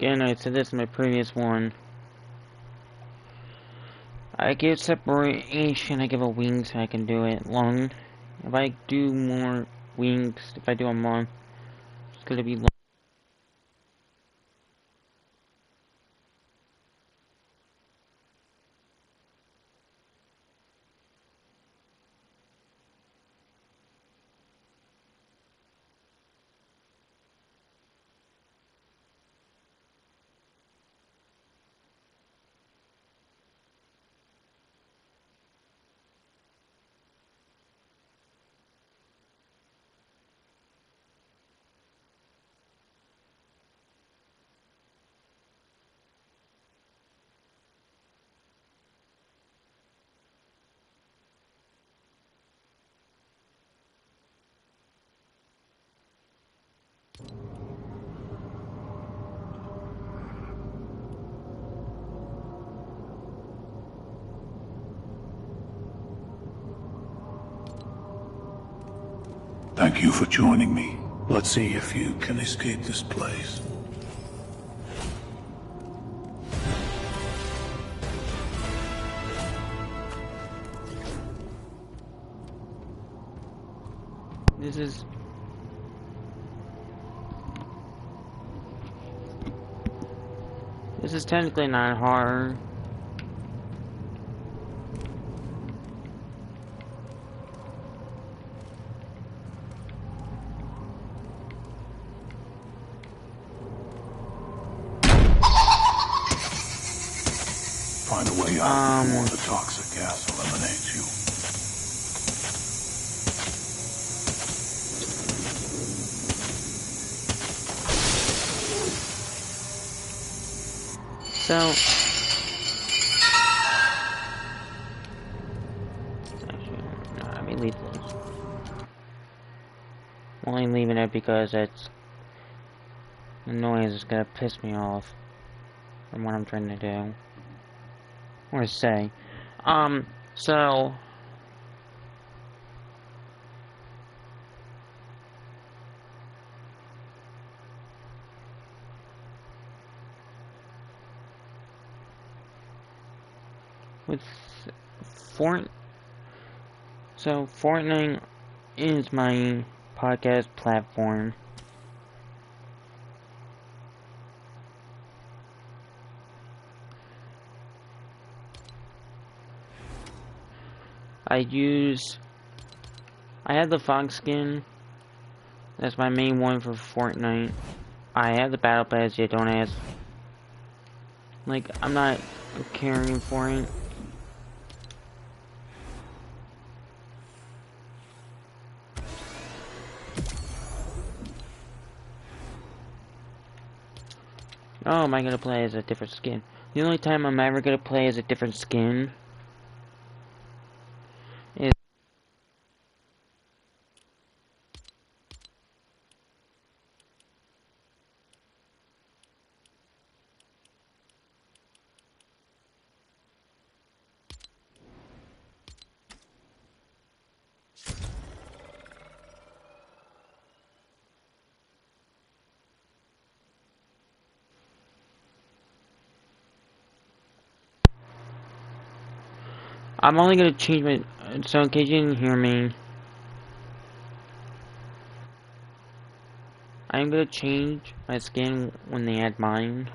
Again, I said this in my previous one. I give separation, I give a wing so I can do it long. If I do more wings, if I do them long, it's gonna be long. Thank you for joining me. Let's see if you can escape this place. This is technically not hard. Find a way out before the toxic gas eliminates you. So, actually, no, let me leave this. I'm only leaving it because it's the noise is gonna piss me off from what I'm trying to do or say. So with Fortnite is my podcast platform. I have the fog skin. That's my main one for Fortnite. I have the battle pass, yet don't ask. Like, I'm not caring for it. Oh, am I gonna play as a different skin? The only time I'm ever gonna play as a different skin is I'm only gonna change my. So in case you didn't hear me, I'm gonna change my skin when they add mine.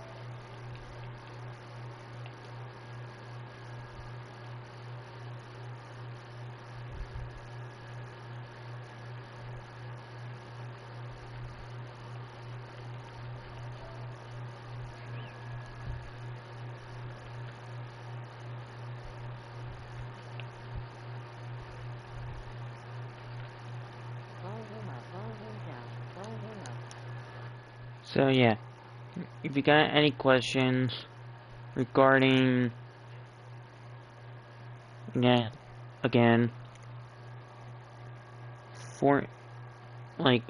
So yeah, if you got any questions regarding, yeah, again, for like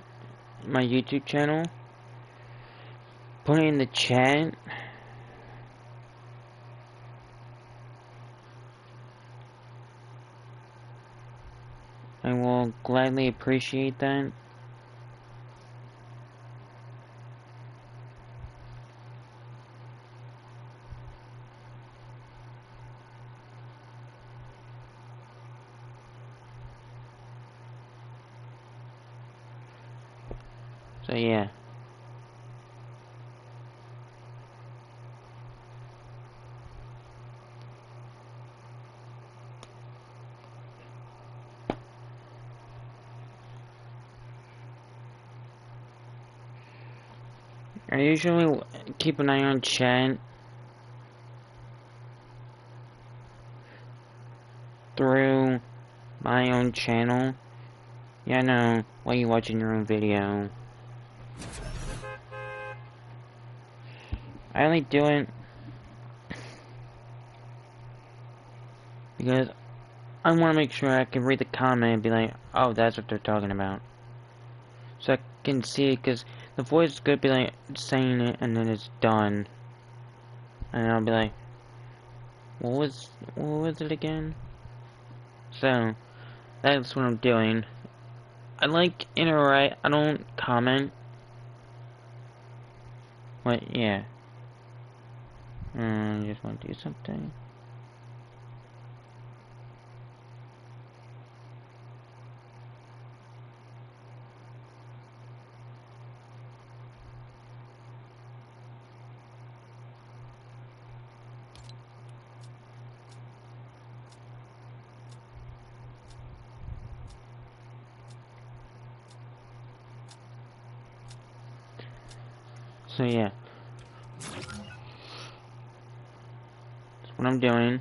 my YouTube channel, put it in the chat. I will gladly appreciate that. So yeah. I usually keep an eye on chat through my own channel. Yeah, I know, while you're watching your own video. I only do it because I want to make sure I can read the comment and be like, oh, that's what they're talking about. So I can see it, because the voice could be like saying it and then it's done. And I'll be like, what was it again? So, that's what I'm doing. I like interact, I don't comment. But yeah. I just want to do something. So yeah. That's what I'm doing.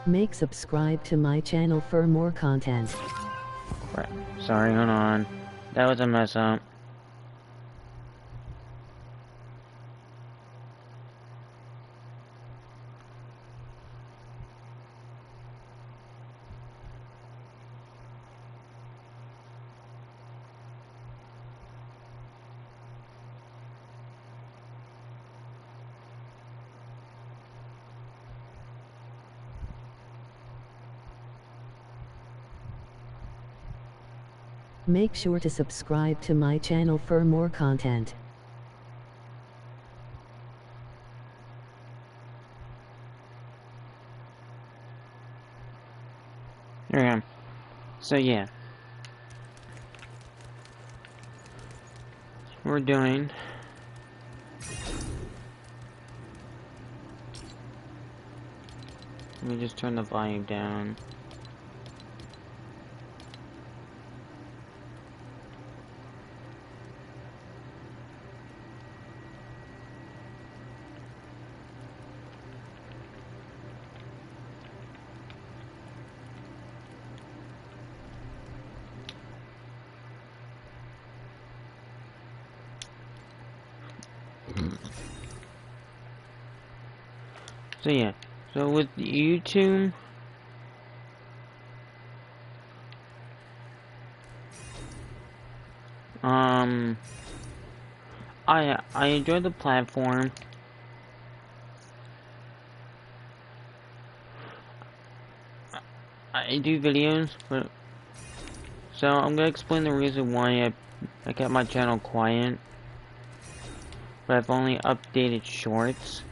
Make subscribe to my channel for more content. Right. Sorry, hold on. That was a mess up. Make sure to subscribe to my channel for more content. Here I am. So yeah. That's what we're doing. Let me just turn the volume down. So yeah. So with YouTube, I enjoy the platform. I do videos, but so I'm gonna explain the reason why I kept my channel quiet. But I've only updated shorts.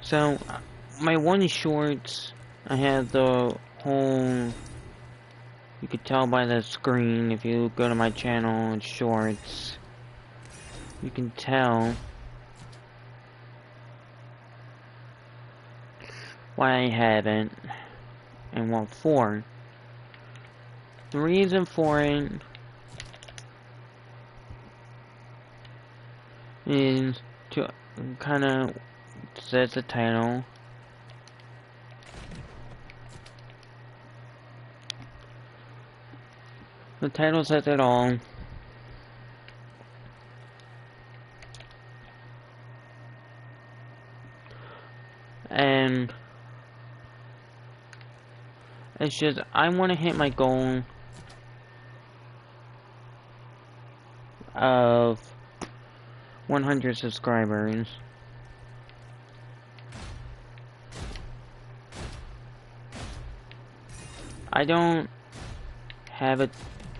So my one shorts, I had the whole. You could tell by the screen if you go to my channel and shorts. You can tell why I haven't and what for. The reason for it is to kind of says the title. The title says it all. And it's just, I want to hit my goal of 100 subscribers. I don't have a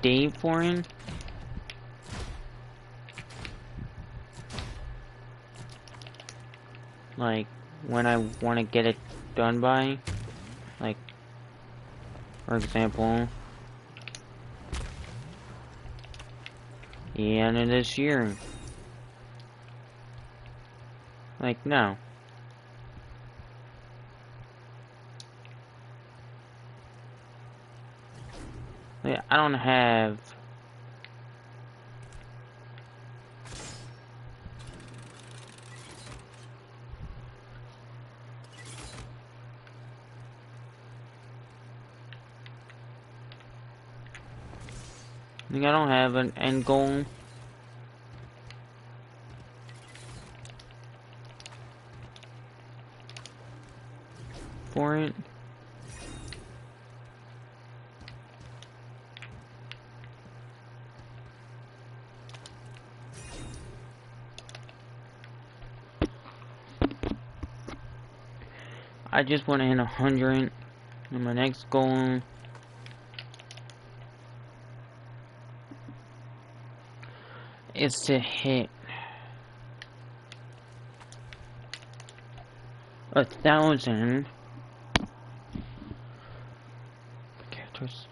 date for it. Like, when I want to get it done by. Like, for example, the end of this year. Like, no. Like, I don't have... Like, I don't have an end goal. For it. I just want to hit 100. And my next goal is to hit 1,000 characters.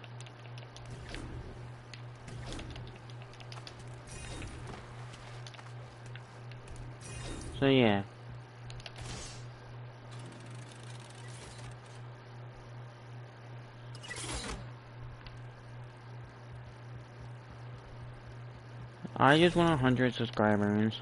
So yeah. I just want 100 subscribers.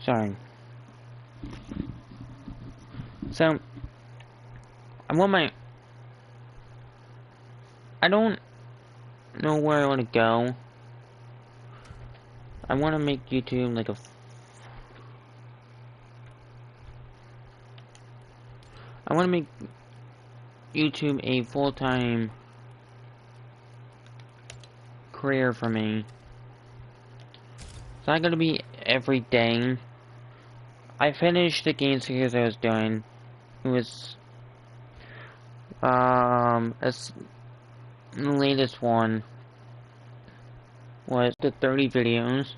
Sorry. So, I want my... I don't know where I want to go. I want to make YouTube like a... I want to make YouTube a full-time career for me. It's not gonna be every day. I finished the game series I was doing. It was the latest one was the 30 videos.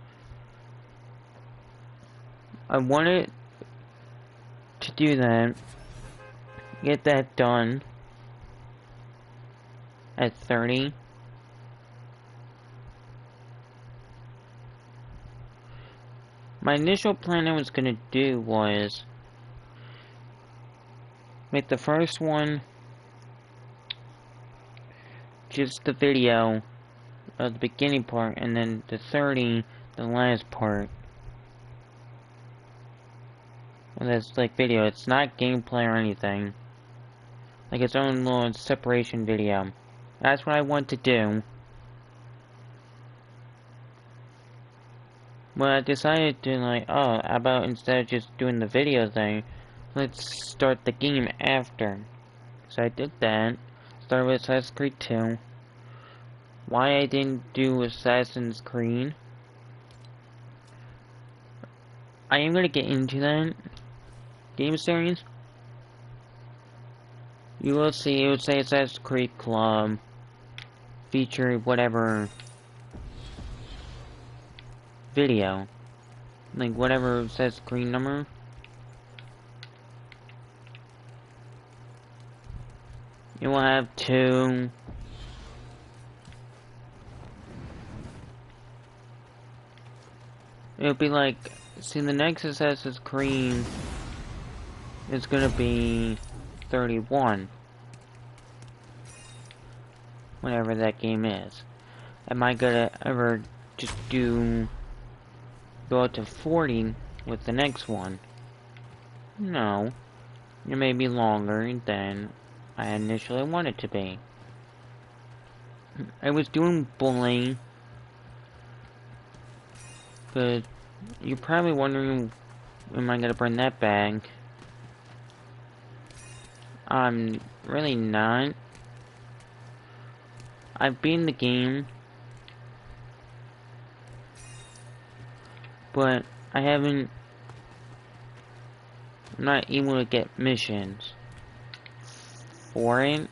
I wanted to do that, get that done at 30. My initial plan I was gonna do was make the first one just the video of the beginning part, and then the 30 the last part. And that's like video, it's not gameplay or anything. Like its own little separation video. That's what I want to do. But I decided to like, oh, how about instead of just doing the video thing, let's start the game after. So I did that. Started with Assassin's Creed 2. Why I didn't do Assassin's Creed, I am gonna get into that game series. You will see, it would say Assassin's Creed Club, feature whatever video. Like whatever says screen number. It will have 2. It'll be like, see, the next Assassin's Creed is gonna be 31. Whatever that game is. Am I gonna ever just go up to 40 with the next one? No. It may be longer than I initially wanted to be. I was doing bullying, but you're probably wondering, am I gonna bring that back? I'm really not. I've beaten the game, but I'm not able to get missions for it.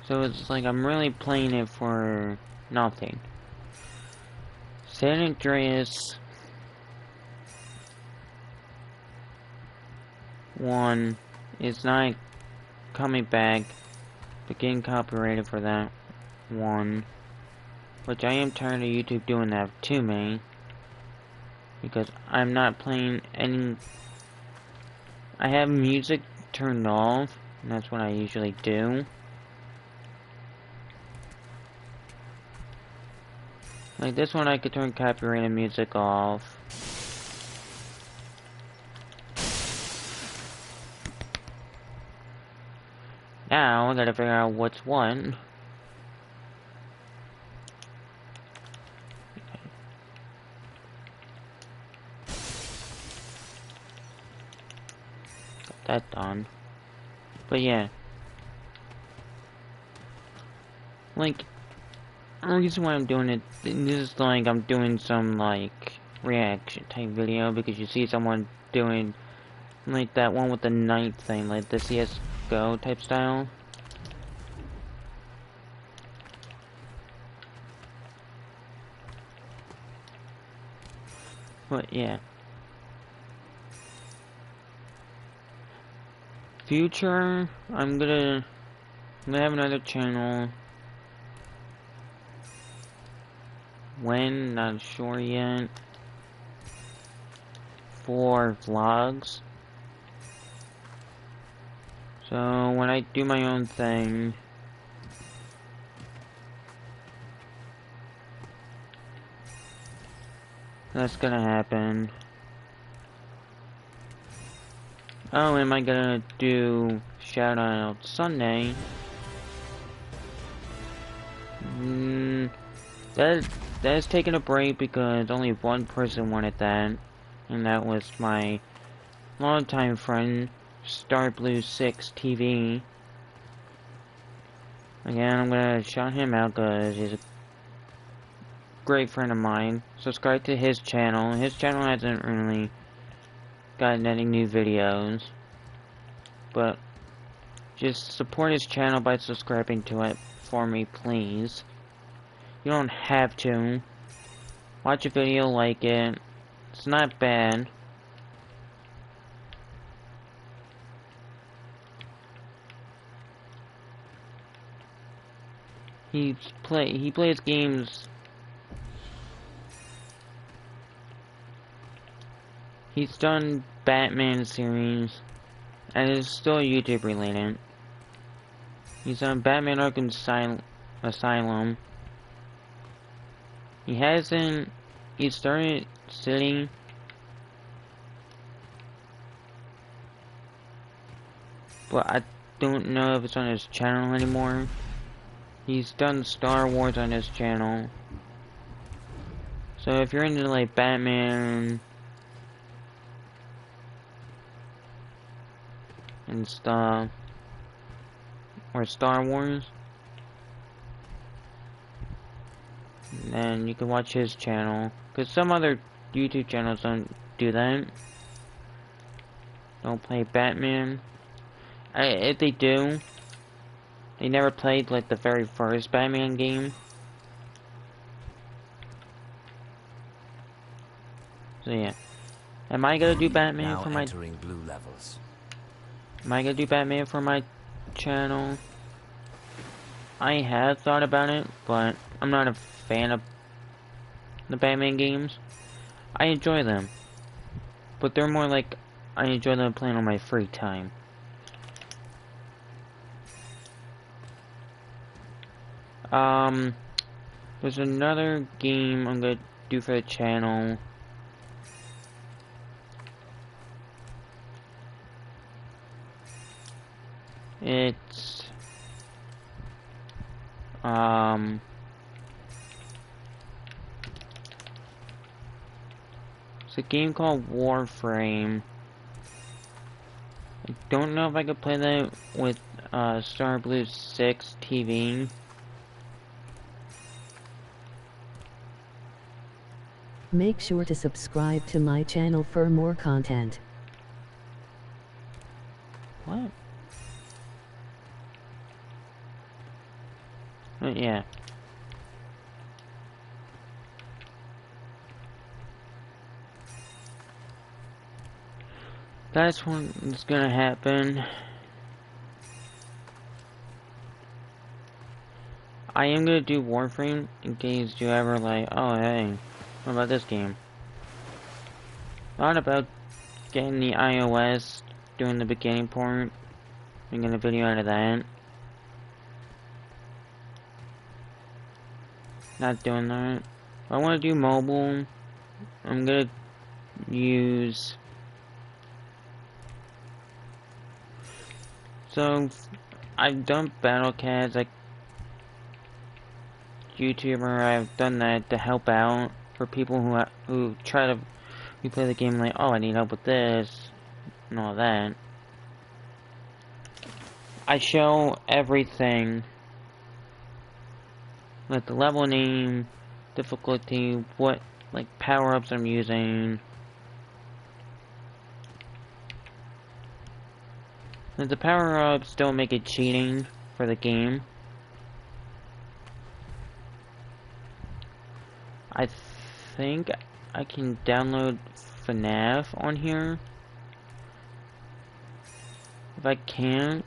So it's like I'm really playing it for nothing. San Andreas 1 is not coming back, but getting copyrighted for that one. Which I am tired of YouTube doing that to me. Because I'm not playing any... I have music turned off, and that's what I usually do. Like this one I could turn copyrighted music off. Now I gotta figure out what's what. Got that done. But yeah. Like, the reason why I'm doing it, this is like I'm doing some like reaction type video because you see someone doing like that one with the night thing, like the CSGO type style. But yeah. Future, I'm gonna have another channel. When, not sure yet. For vlogs. So when I do my own thing, that's gonna happen. Oh, am I gonna do shout out Sunday? That is taking a break because only one person wanted that, and that was my longtime friend, StarBlue6 TV. Again, I'm gonna shout him out because he's a great friend of mine. Subscribe to his channel. His channel hasn't really gotten any new videos, but just support his channel by subscribing to it for me, please. You don't have to. Watch a video, like it. It's not bad. He plays games. He's done Batman series, and it's still YouTube related. He's done Batman Arkham Asylum. He started City. But I don't know if it's on his channel anymore. He's done Star Wars on his channel. So if you're into like Batman and stuff, or Star Wars, then you can watch his channel. Because some other YouTube channels don't do that. Don't play Batman. If they do, they never played like the very first Batman game. So yeah. Am I gonna do Batman for my blue levels? Am I gonna do Batman for my channel? I have thought about it, but I'm not a fan of the Batman games. I enjoy them, but they're more like I enjoy them playing on my free time. There's another game I'm gonna do for the channel. It's it's a game called Warframe. I don't know if I could play that with Star Blue 6 TV. Make sure to subscribe to my channel for more content. What? But yeah. That's what's gonna happen. I am gonna do Warframe in case you ever like, oh hey, what about this game? Thought about getting the iOS, doing the beginning part, making a video out of that. Not doing that. If I want to do mobile, I'm gonna use. So, I've done BattleCats, like YouTuber. I've done that to help out for people who try to play the game like, oh, I need help with this and all that. I show everything, like the level name, difficulty, what like power-ups I'm using. And the power-ups don't make it cheating for the game. I think I can download FNAF on here. If I can,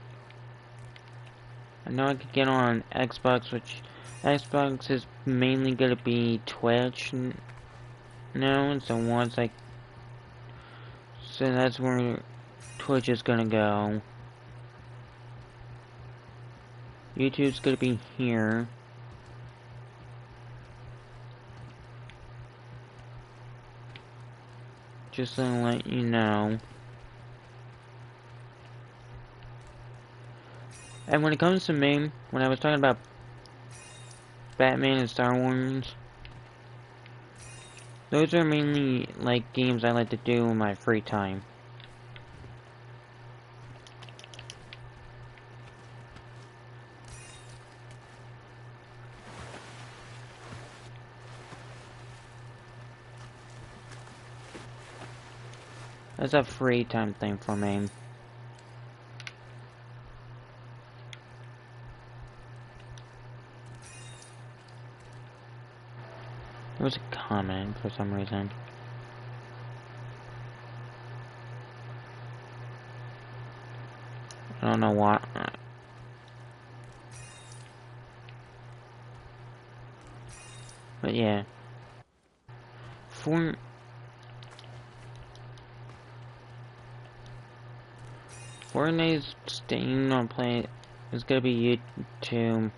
I know I could get on Xbox, which Xbox is mainly gonna be Twitch now, so so that's where Twitch is gonna go. YouTube's gonna be here. Just to let you know. And when it comes to me, when I was talking about Batman and Star Wars, those are mainly like games I like to do in my free time. That's a free time thing for me. There was a comment for some reason. I don't know why. But yeah. Fortnite's staying on play is gonna be YouTube.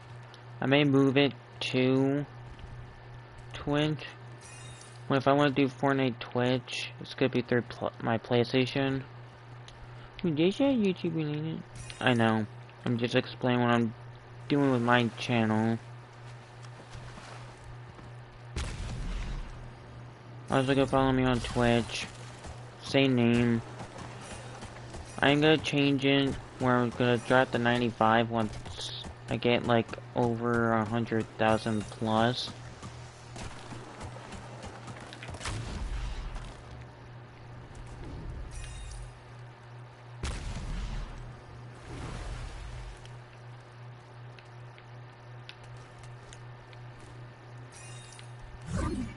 I may move it to Twitch. Well, if I want to do Fortnite Twitch, it's gonna be through my PlayStation. They said YouTube related. I know. I'm just explaining what I'm doing with my channel. Also, go follow me on Twitch. Same name. I'm gonna change it where I'm gonna drop the 95 once I get like over 100,000 plus.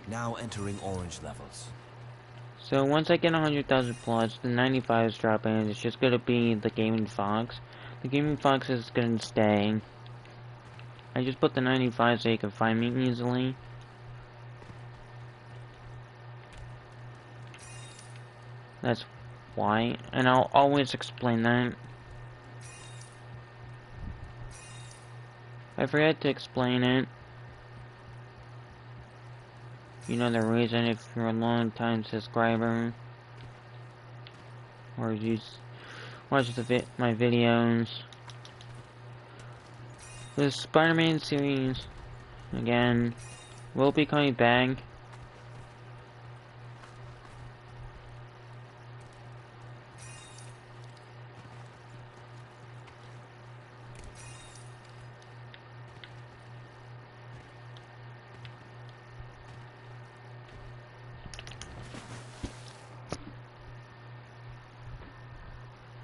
Now entering orange levels. So once I get 100,000 plus, the 95 is dropping, and it's just gonna be the Gaming Fox. The Gaming Fox is gonna stay. I just put the 95 so you can find me easily. That's why, and I'll always explain that. I forget to explain it. You know the reason if you're a long time subscriber or you watch my videos. The Spider-Man series again will be coming back.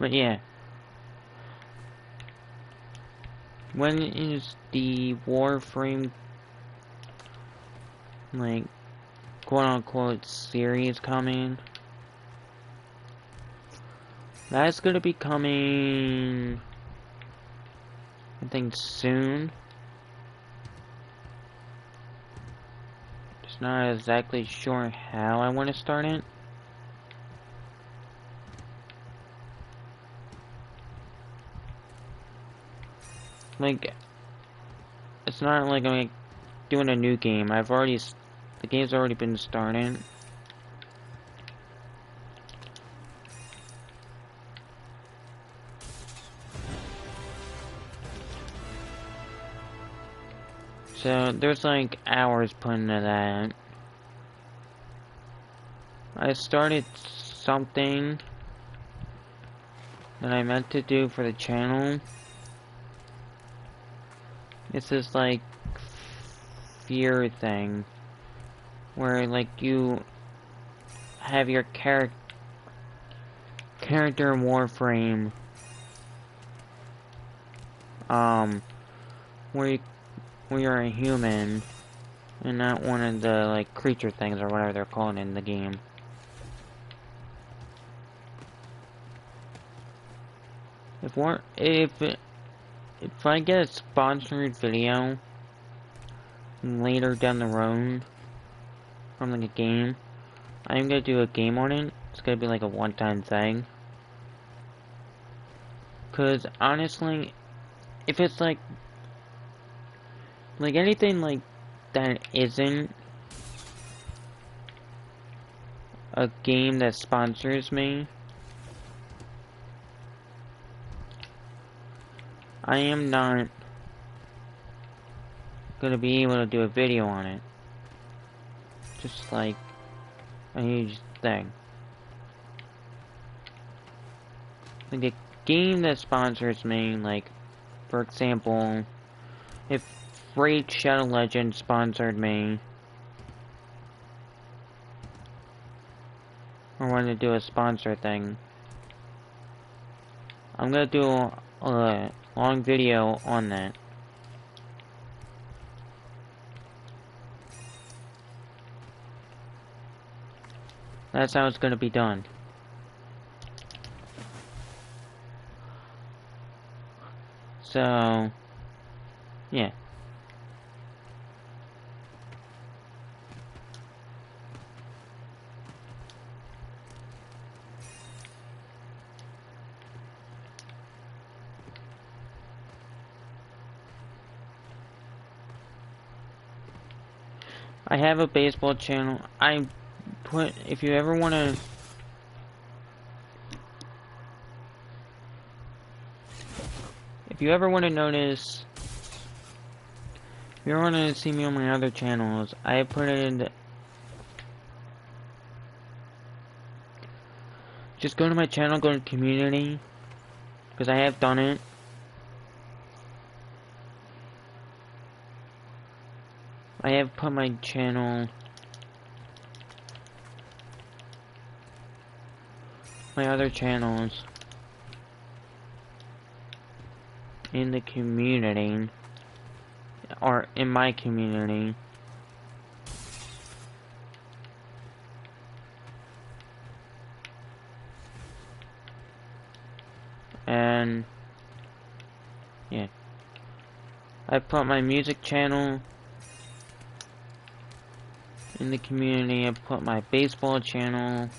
But yeah. When is the Warframe, like, quote-unquote series coming? That's gonna be coming, I think, soon. Just not exactly sure how I want to start it. Like, it's not like I'm like, doing a new game. The game's already been started. So, there's like hours put into that. I started something that I meant to do for the channel. It's this like fear thing where like you have your character in Warframe where you're a human and not one of the like creature things or whatever they're called in the game. If I get a sponsored video later down the road from like a game, I'm gonna do a game on it. It's gonna be like a one-time thing. Cause honestly, if it's like anything like that isn't a game that sponsors me, I am not gonna be able to do a video on it. Just like a huge thing. Like a game that sponsors me, like, for example, if Raid Shadow Legends sponsored me, or wanted to do a sponsor thing, I'm gonna do a long video on that. That's how it's gonna be done. So, yeah. I have a baseball channel. If you ever wanna notice, if you ever wanna see me on my other channels, I put it in just go to my channel, go to community, because I have done it. I have put my channel, my other channels, in the community, or in my community. And yeah, I put my music channel in the community. I put my baseball channel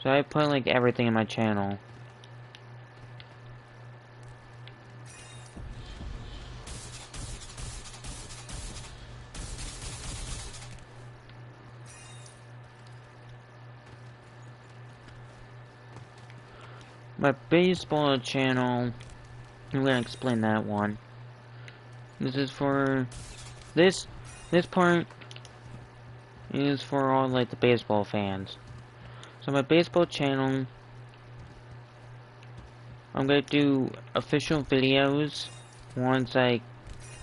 So I put like everything in my channel. My baseball channel, I'm gonna explain that one. This is for this part is for all like the baseball fans. So my baseball channel, I'm gonna do official videos once I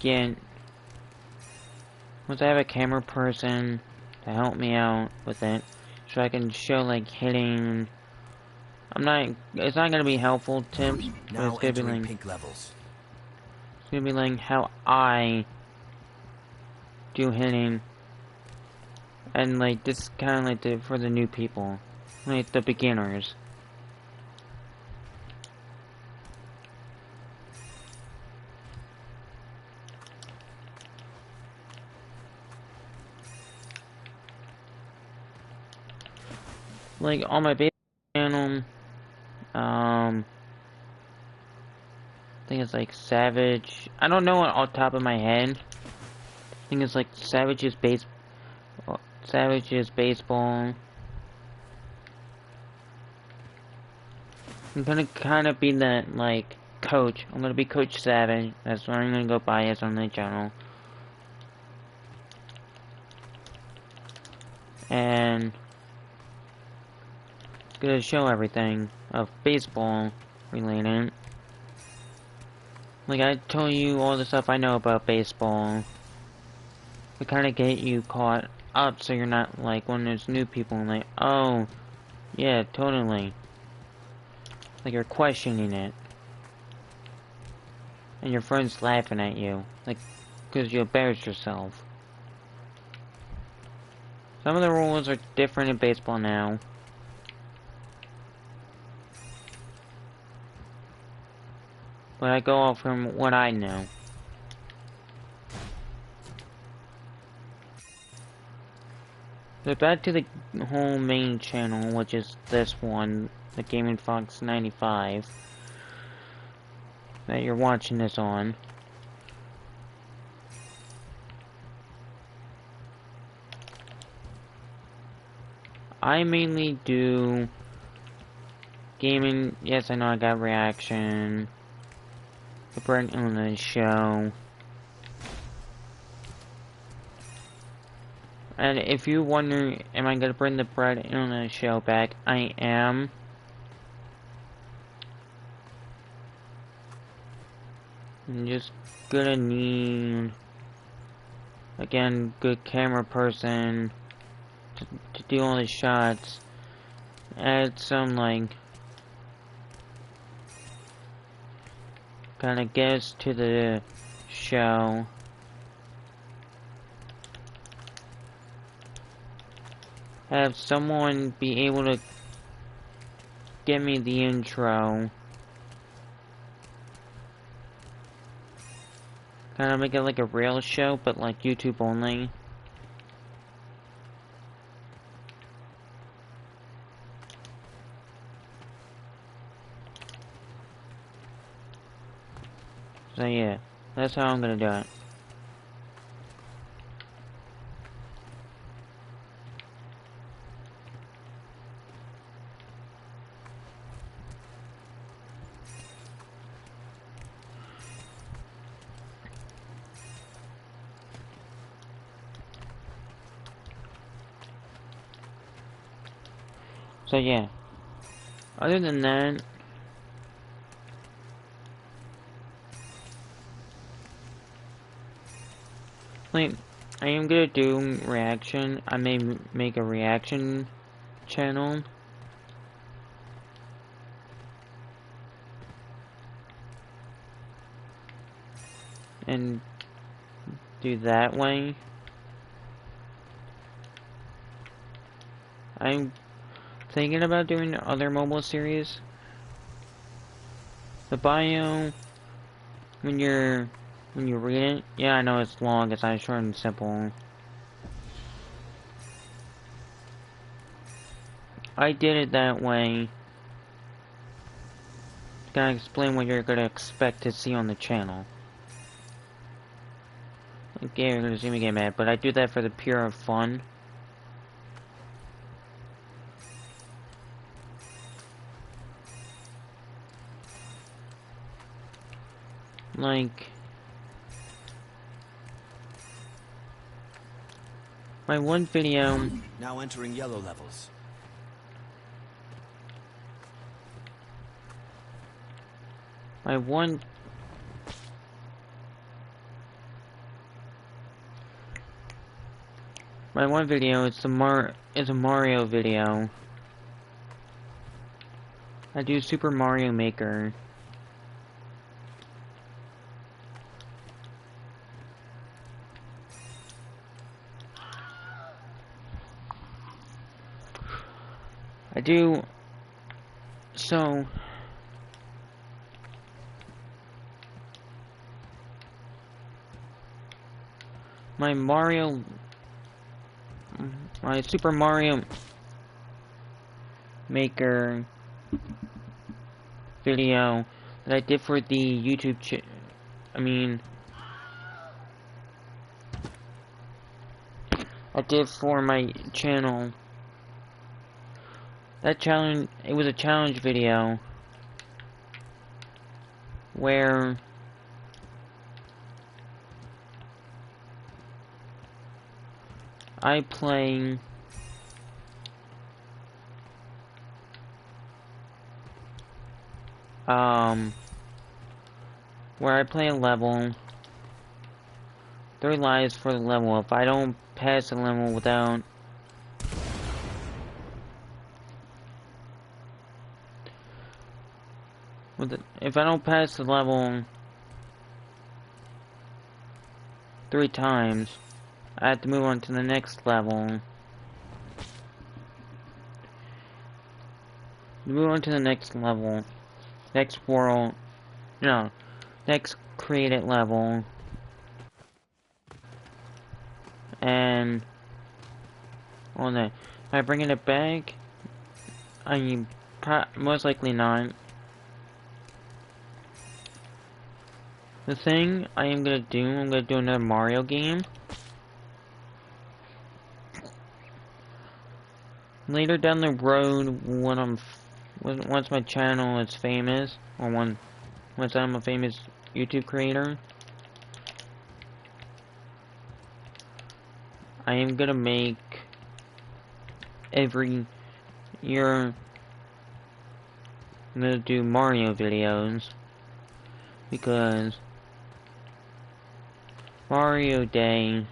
get once I have a camera person to help me out with it, so I can show like hitting. It's not gonna be helpful tips, but Now entering pink levels. it's gonna be like how I do hitting, and like this kind of like for the new people, like the beginners. Like on my base channel, I think it's like Savage. I don't know it off the top of my head. I think it's like Savage's baseball. I'm gonna kind of be that like coach. I'm gonna be Coach Savage. That's what I'm gonna go by as on the channel. And it's gonna show everything of baseball related. Like I told you all the stuff I know about baseball. To kind of get you caught up so you're not like one of those new people and like, oh, yeah, totally. Like you're questioning it. And your friend's laughing at you. Like, because you embarrassed yourself. Some of the rules are different in baseball now. But I go off from what I know. So back to the whole main channel, which is this one, the Gaming Fox 95, that you're watching this on. I mainly do gaming. Yes, I know I got reaction. The Brent Illness show. And if you wonder, am I gonna bring the Brent Illness show back? I am. I'm just gonna need, again, good camera person to do all the shots. Add some, like, kind of guests to the show. Have someone be able to give me the intro. Kind of make it like a real show, but like YouTube only. So yeah, that's how I'm gonna do it. So yeah, other than that, like, I am gonna do reaction. I may make a reaction channel. And do that way. I'm thinking about doing other mobile series. The bio, when you read it, yeah, I know it's long, it's not short and simple. I did it that way. Gonna explain what you're gonna expect to see on the channel. Okay, you're gonna see me get mad, but I do that for the pure fun. Like, my one video. Now entering yellow levels. My one video is a Mario video. I do Super Mario Maker. I do so my Super Mario Maker video that I did for the YouTube I did for my channel. That challenge, it was a challenge video where I play where I play a level, 3 lives for the level. If I don't pass the level without if I don't pass the level 3 times, I have to move on to the next level. Move on to the next level. Next world. No. Next created level. And on that. Am I bringing it back? I mean, most likely not. The thing I'm gonna do another Mario game. Later down the road, when once my channel is famous, or once I'm a famous YouTube creator, I am gonna make every year. I'm gonna do Mario videos because Mario Day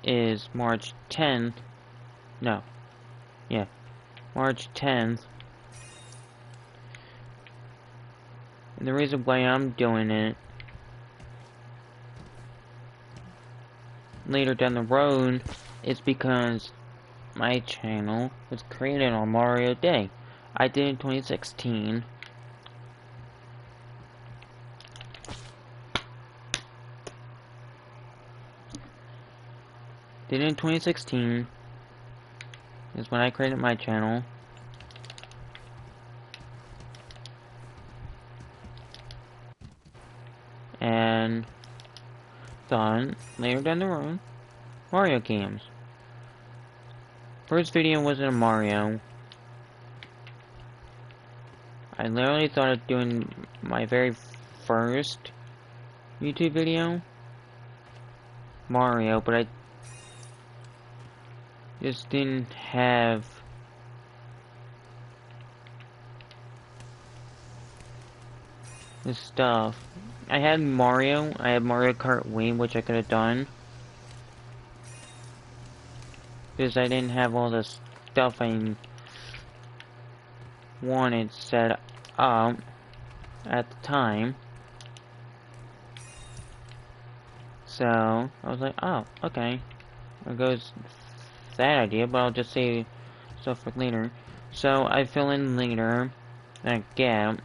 is March 10th. No. Yeah. March 10th. And the reason why I'm doing it later down the road is because my channel was created on Mario Day. I did it in 2016. Did it in 2016 is when I created my channel. And done later down the road, Mario games. First video wasn't a Mario. I literally thought of doing my very first YouTube video Mario, but I just didn't have the stuff. I had Mario Kart Wii, which I could have done. Because I didn't have all the stuff I wanted set up at the time. So, I was like, oh, okay. There goes that idea, but I'll just save stuff for later. So, I fill in later that gap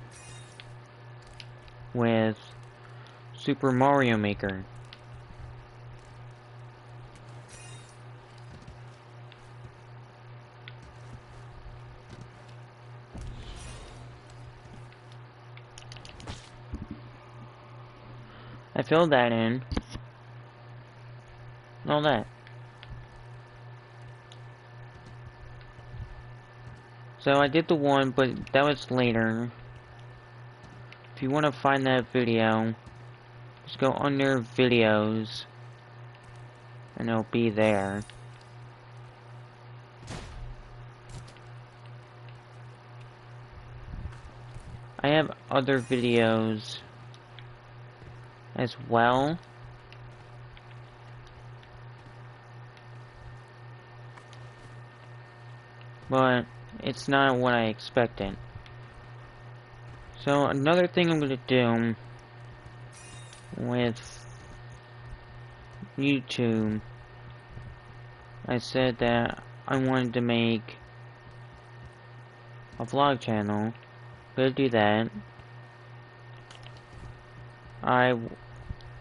with Super Mario Maker. I filled that in. And all that. So I did the one, but that was later. If you want to find that video, just go under videos, and it'll be there. I have other videos as well. But it's not what I expected. So another thing I'm gonna do with YouTube, I said that I wanted to make a vlog channel. Gonna do that.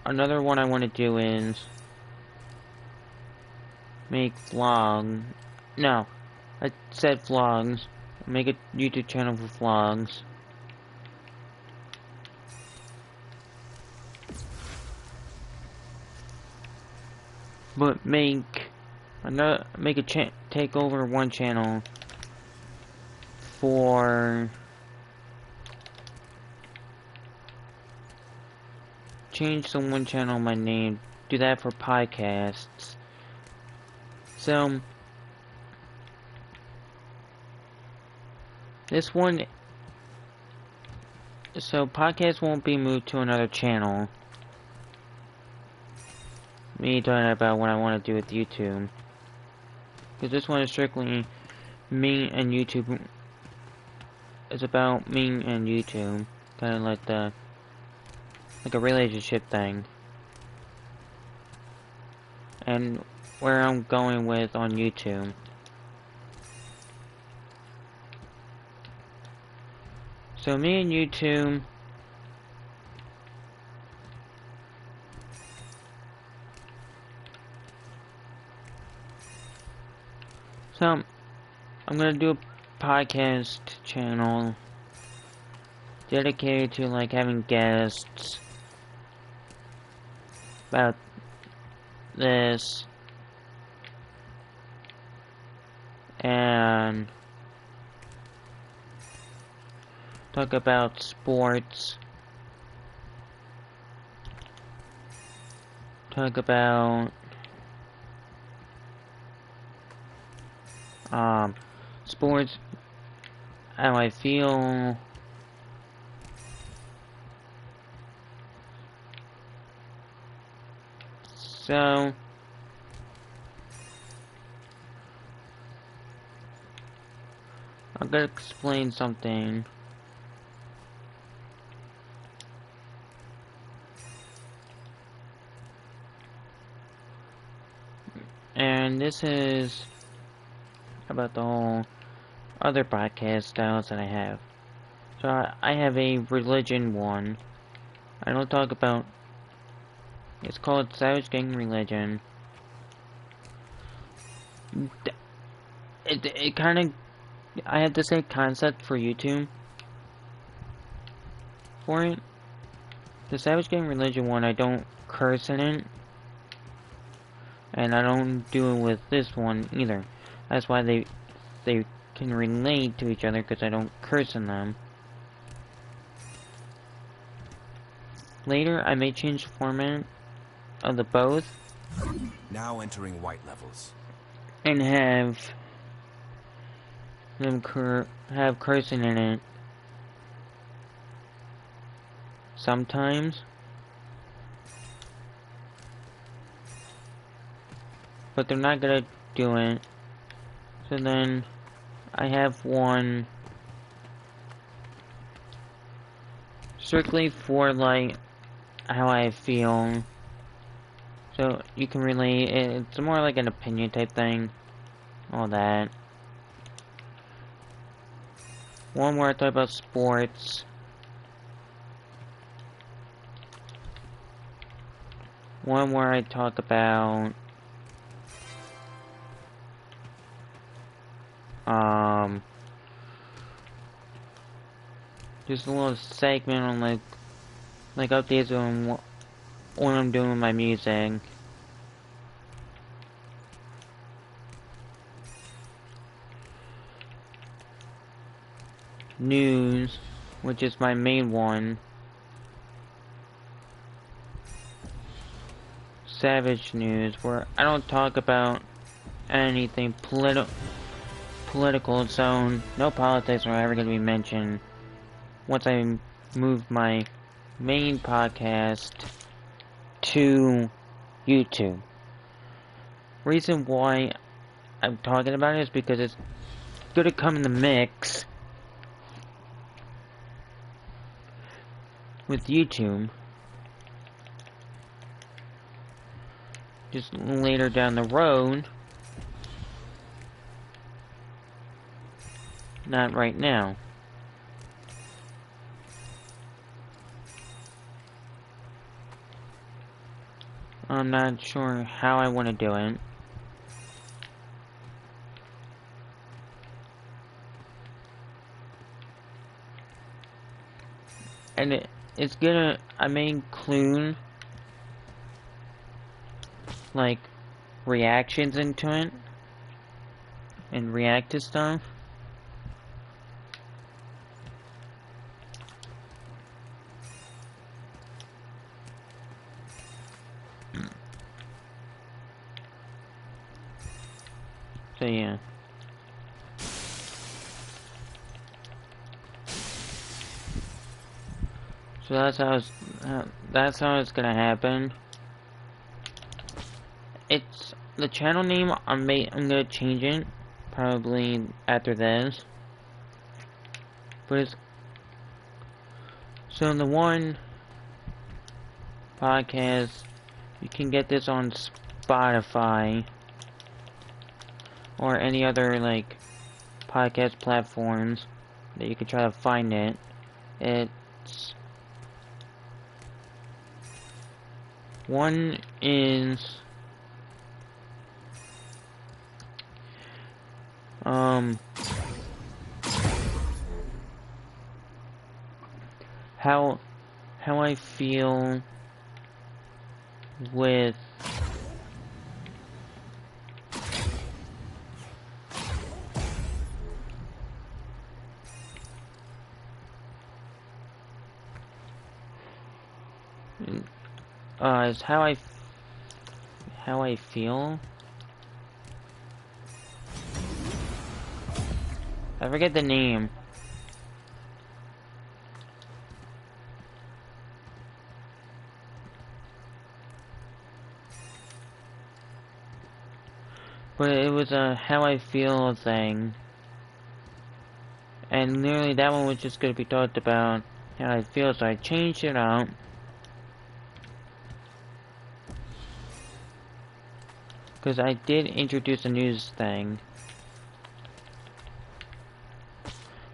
Another one I want to do is make vlog. No, I said vlogs. Make a YouTube channel for vlogs. But make take over one channel for change the one channel my name. Do that for podcasts. So this one, so podcast won't be moved to another channel. Me talking about what I want to do with YouTube. Because this one is strictly me and YouTube. It's about me and YouTube. Kind of like a relationship thing. And where I'm going with on YouTube. So me and YouTube. So I'm gonna do a podcast channel dedicated to like having guests about this and talk about sports, talk about sports, how I feel, so I'm gonna explain something. And this is about the whole other podcast styles that I have. So I have a religion one. I don't talk about. It's called Savage Gang Religion. It kind of. I have the same concept for YouTube. For it, the Savage Gang Religion one, I don't curse in it, and I don't do it with this one either. That's why they can relate to each other, because I don't curse in them. Later, I may change the format of the both. Now entering white levels. And have them have cursing in it. Sometimes. But they're not gonna do it. So then I have one strictly for like how I feel. So you can relate. It's more like an opinion type thing. All that. One where I talk about sports. One where I talk about just a little segment on like updates on what I'm doing with my music. News, which is my main one. Savage News, where I don't talk about anything political, so no politics are ever going to be mentioned once I move my main podcast to YouTube. Reason why I'm talking about it is because it's going to come in the mix with YouTube just later down the road. Not right now. I'm not sure how I want to do it. And it's gonna, I may include like reactions into it and react to stuff. So yeah. So that's how it's gonna happen. It's the channel name. I'm gonna change it probably after this. But it's so the one podcast you can get this on Spotify or any other like podcast platforms that you can try to find it. It's one is how I feel with is how I feel. I forget the name. But it was a how I feel thing. And literally that one was just gonna be talked about how I feel, so I changed it out. Because I did introduce a news thing.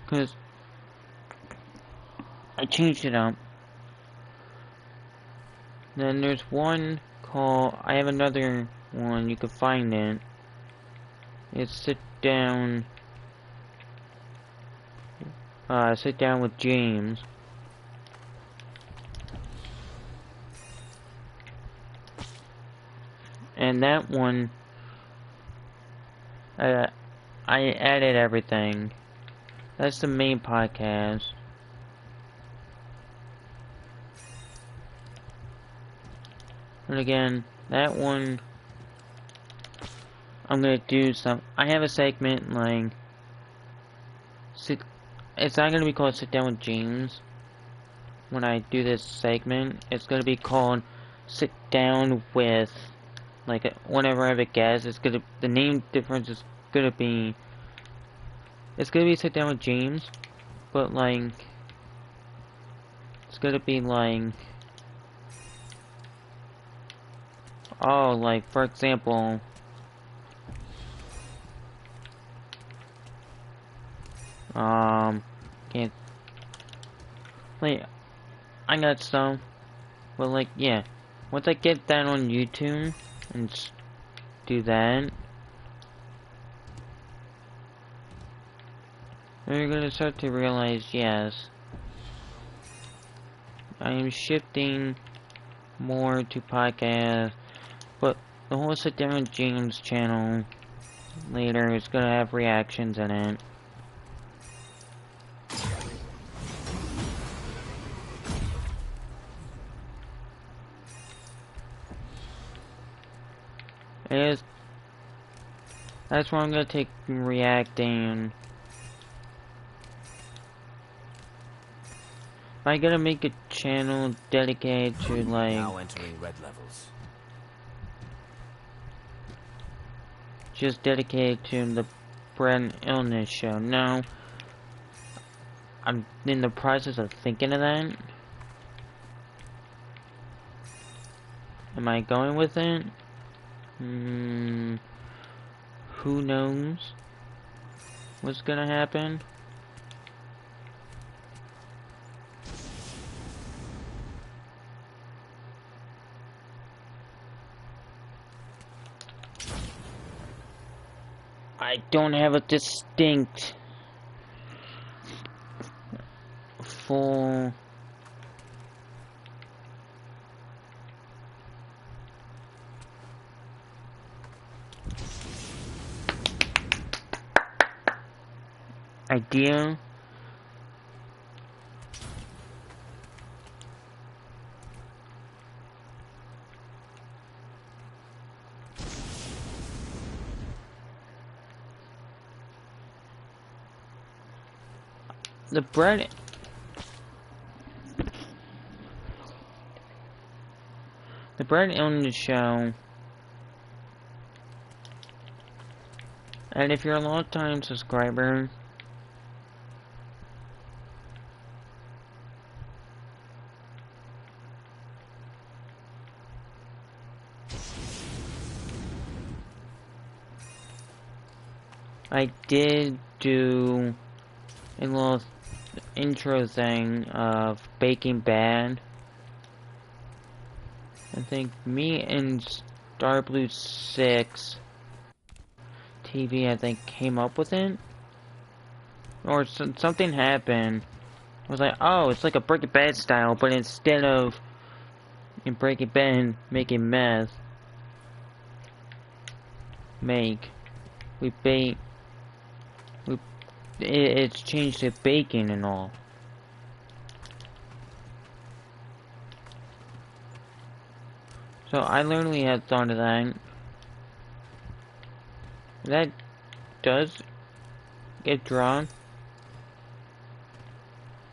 Because I changed it up. Then there's one called, I have another one, you can find it. It's sit down with James. And that one, I added everything. That's the main podcast. And again, that one, I'm gonna do some. I have a segment like it's not gonna be called Sit Down with James. When I do this segment, it's gonna be called Sit Down with, like, whenever I have a guest, the name difference is gonna be, it's gonna be Sit Down with James, but like, it's gonna be like, oh, like, for example, can't, like, I got some, but like, yeah, once I get that on YouTube, and do that, then you're gonna start to realize, yes, I am shifting more to podcast, but the whole sit down with James channel later is gonna have reactions in it. That's where I'm gonna take reacting. I'm gonna make a channel dedicated to Now like entering red levels. just dedicated to the Brand Illness show. No, I'm in the process of thinking of that. Am I going with it? Who knows what's gonna happen? I don't have a distinct full idea. The Brand Illness show, and if you're a long time subscriber, I did do a little intro thing of Baking Bad. I think me and Starblue 6 TV, I think, came up with it. Or something happened. I was like, oh, it's like a Breaking Bad style, but instead of in Breaking Bad making meth, we bake, it's changed to baking and all. So I literally had thought of that. That does get drawn.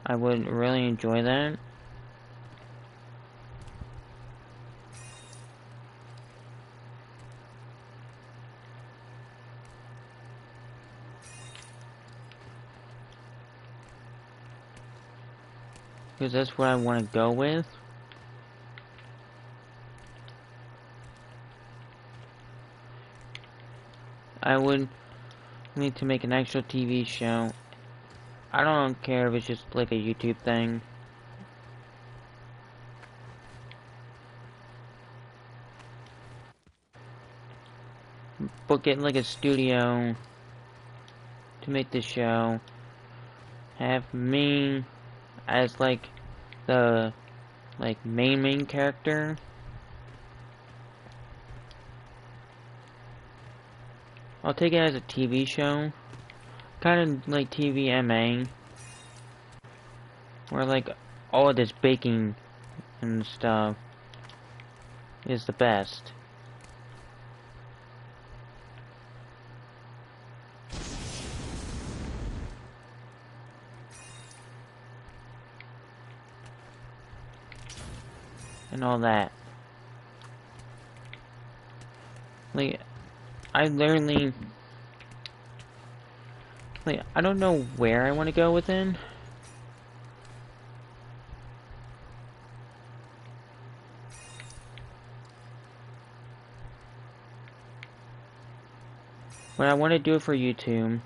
I would really enjoy that. Because that's what I want to go with. I would need to make an actual TV show. I don't care if it's just like a YouTube thing. But get like a studio to make the show. Have me as like the main character. I'll take it as a TV show. Kind of like TVMA. Where like all of this baking and stuff is the best. And all that. Like, I literally... Like, I don't know where I want to go with it. But I want to do it for YouTube.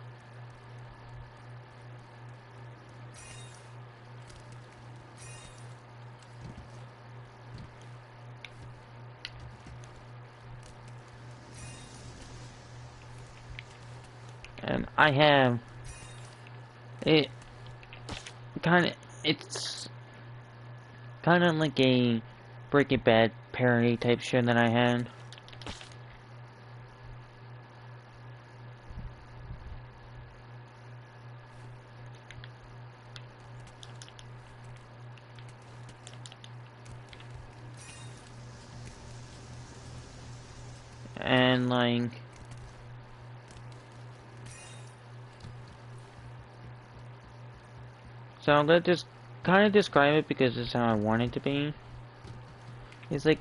And I have it it's kind of like a Breaking Bad parody type shit that I had. And like, so I'm gonna just kind of describe it because it's how I want it to be. It's like,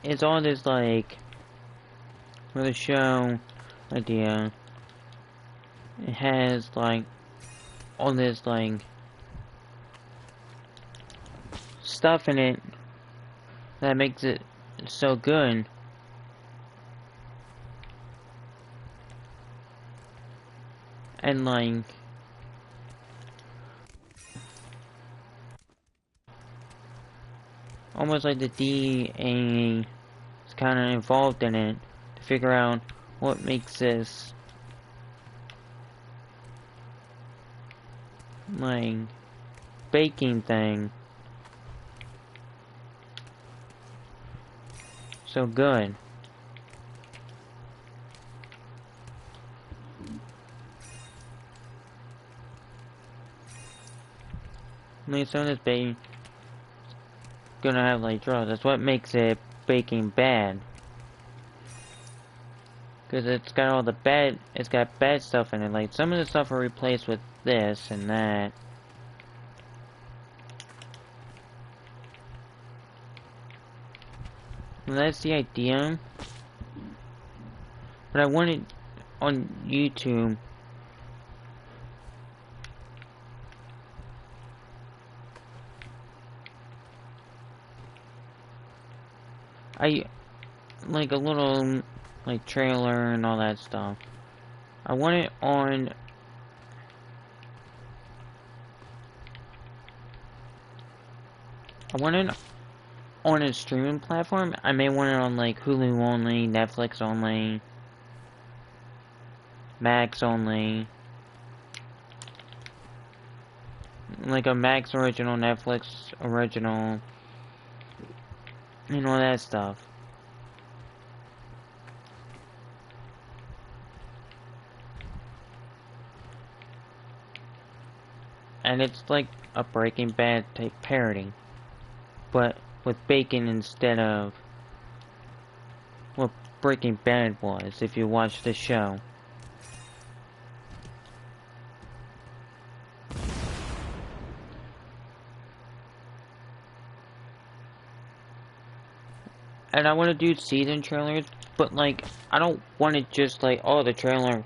it's all this like, for the show idea. It has like, all this like, stuff in it that makes it so good. And like, almost like the DA is kind of involved in it to figure out what makes this like baking thing so good. I mean, some of this baking gonna have like drugs. That's what makes it baking bad. Cause it's got all the bad, it's got bad stuff in it. Like some of the stuff are replaced with this and that. And that's the idea. But I wanted on YouTube. I like a little like trailer and all that stuff. I want it on a streaming platform. I may want it on like Hulu only, Netflix only, Max only. Like a Max original, Netflix original, and all that stuff. And it's like a Breaking Bad type parody, but with bacon instead of what Breaking Bad was, if you watch the show. And I want to do season trailers, but like, I don't want it just like, oh, the trailer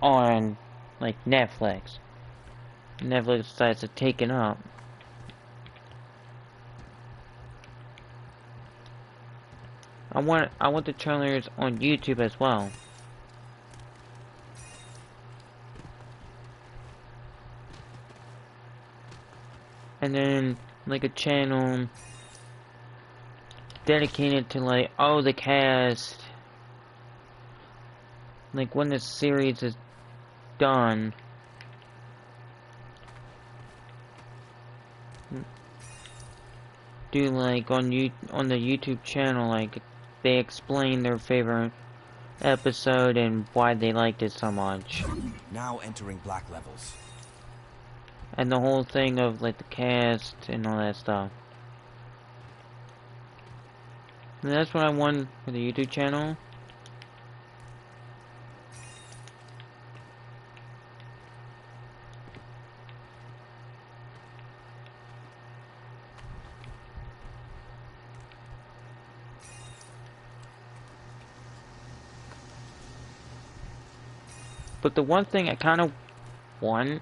on like Netflix. Netflix decides to take it up. I want the trailers on YouTube as well. And then like a channel dedicated to like, oh, the cast. Like when the series is done. Do like on the YouTube channel, like they explain their favorite episode and why they liked it so much. Now entering black levels. And the whole thing of like the cast and all that stuff. And that's what I want for the YouTube channel. But the one thing I kind of want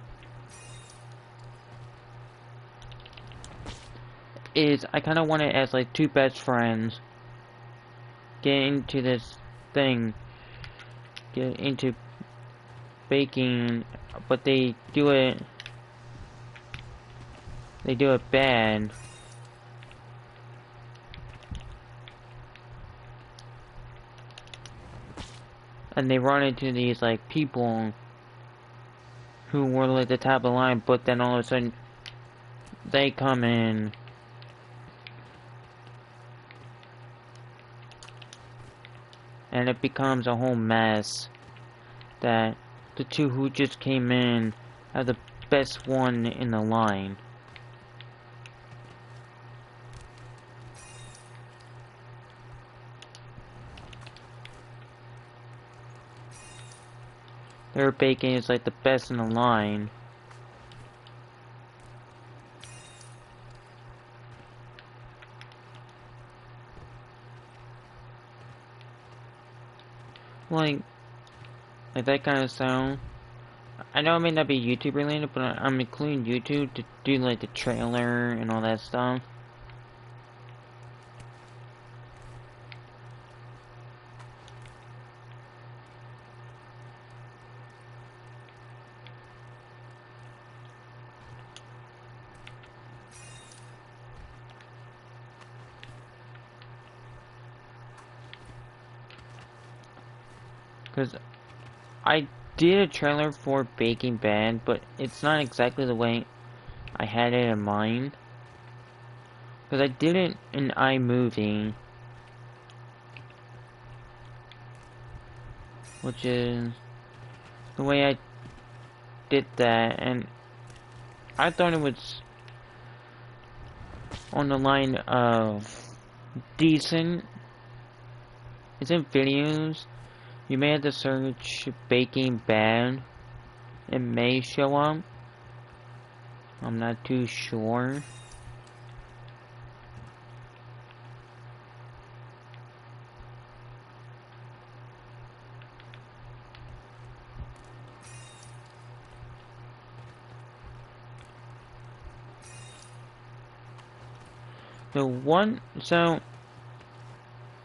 is I kind of want it as like two best friends get into this thing, get into baking, but they do it bad. And they run into these like people who were like the top of the line, but then all of a sudden they come in and it becomes a whole mess that the two who just came in are the best one in the line. Their bacon is like the best in the line. Like that kind of sound. I know it may not be YouTube related, but I'm including YouTube to do like the trailer and all that stuff. Because I did a trailer for Breaking Bad, but it's not exactly the way I had it in mind. Because I did it in iMovie, which is the way I did that, and I thought it was on the line of decent. It's in videos. You may have to search Baking Bad. It may show up. I'm not too sure. So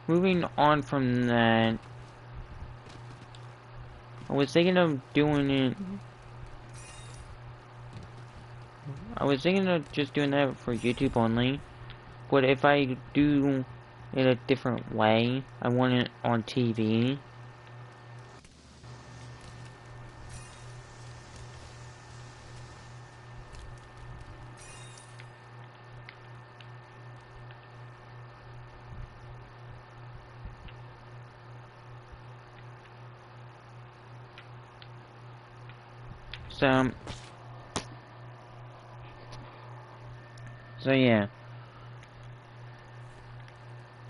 moving on from that, I was thinking of doing it. I was thinking of just doing that for YouTube only. But if I do it a different way, I want it on TV. So yeah.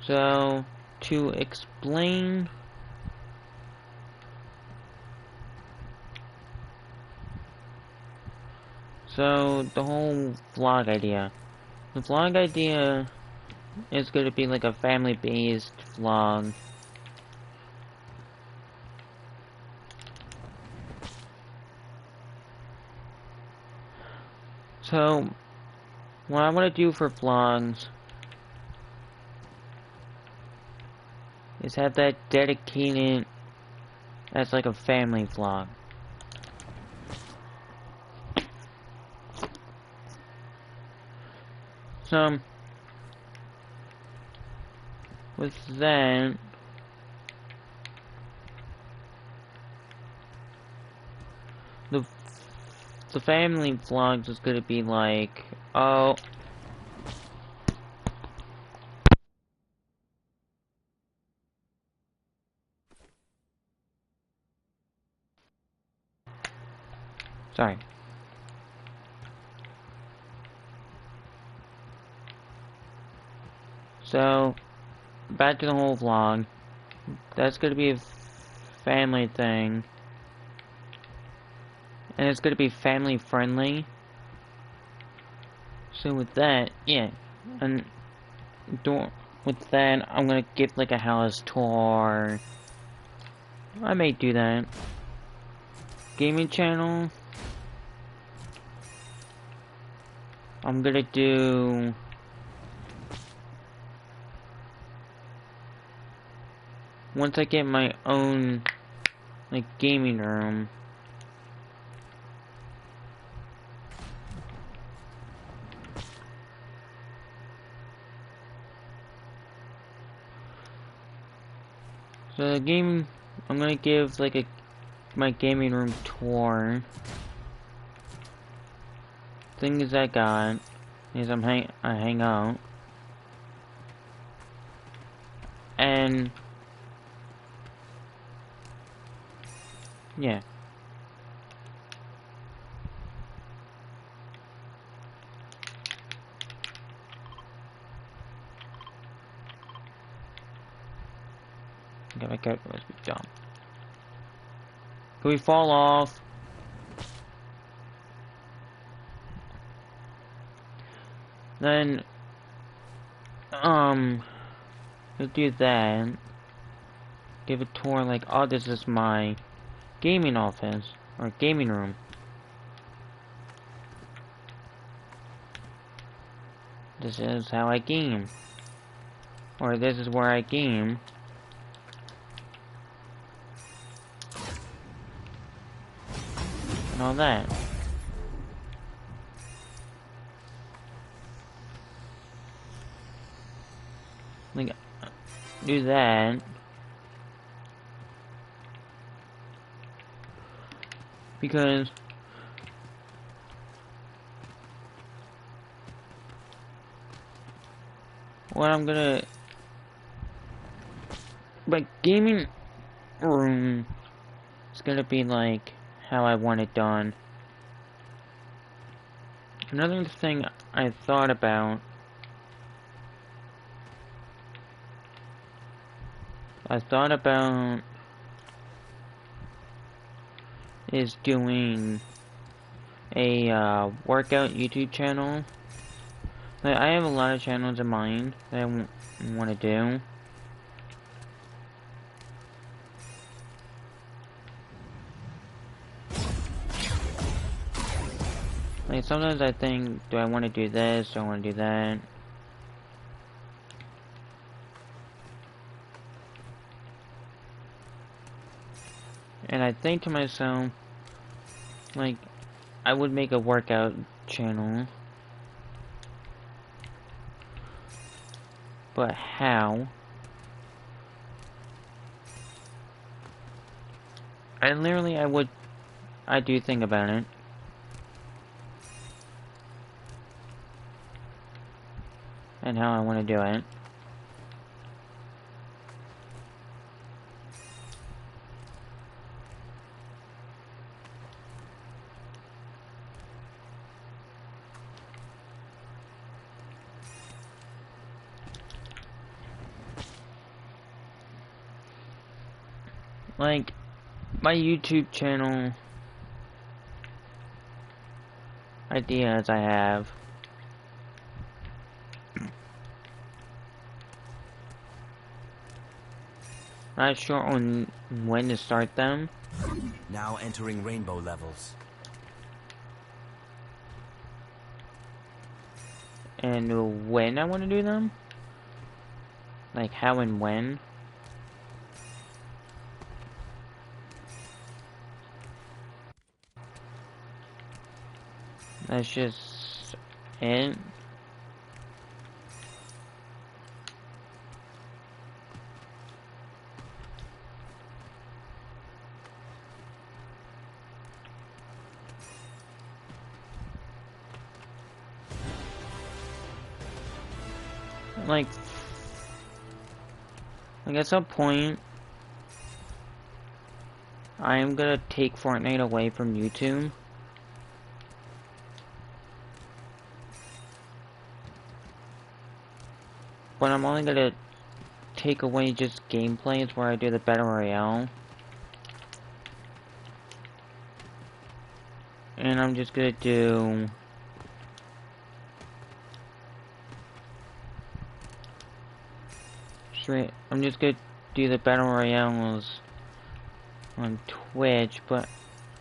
So to explain, so the whole vlog idea. The vlog idea is going to be like a family-based vlog. So what I want to do for vlogs is have that dedicated as like a family vlog. So with that, the family vlogs is gonna be like, oh, sorry. So back to the whole vlog. That's gonna be a family thing, and it's gonna be family friendly. So with that, yeah, and with that, I'm gonna give like a house tour. I may do that. Gaming channel. I'm gonna do once I get my own like gaming room. So the game, I'm gonna give like my gaming room tour. Things I got is I hang out, and Yeah. Okay, my character must be dumb. Can we fall off? Then, we'll do that. Give a tour like, oh, this is my gaming office, or gaming room. This is how I game. Or this is where I game. And all that. Like, do that. Because what I'm gonna, my gaming room is gonna be like how I want it done. Another thing I thought about, is doing a workout YouTube channel. Like, I have a lot of channels in mind that I want to do. Like, sometimes I think, do I want to do this? Do I want to do that? And I think to myself, like, I would make a workout channel. But how? I do think about it. And how I want to do it. Like, my YouTube channel ideas I have. Not sure on when to start them. Now entering rainbow levels. And when I want to do them. Like, how and when. That's just it. Like at some point, I am gonna take Fortnite away from YouTube. But I'm only gonna take away just gameplays where I do the Battle Royale. And I'm just gonna do... I'm just gonna do the Battle Royales on Twitch, but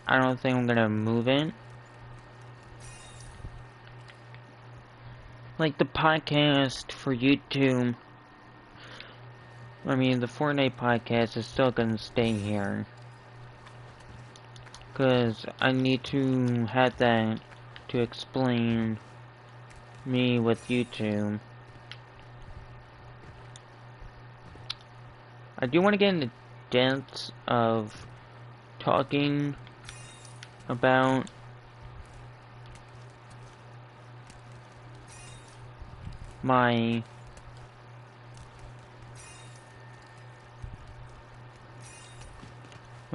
I don't think I'm gonna move it. Like, the podcast for YouTube, I mean, the Fortnite podcast is still gonna stay here. Because I need to have that to explain me with YouTube. I do want to get in the depths of talking about my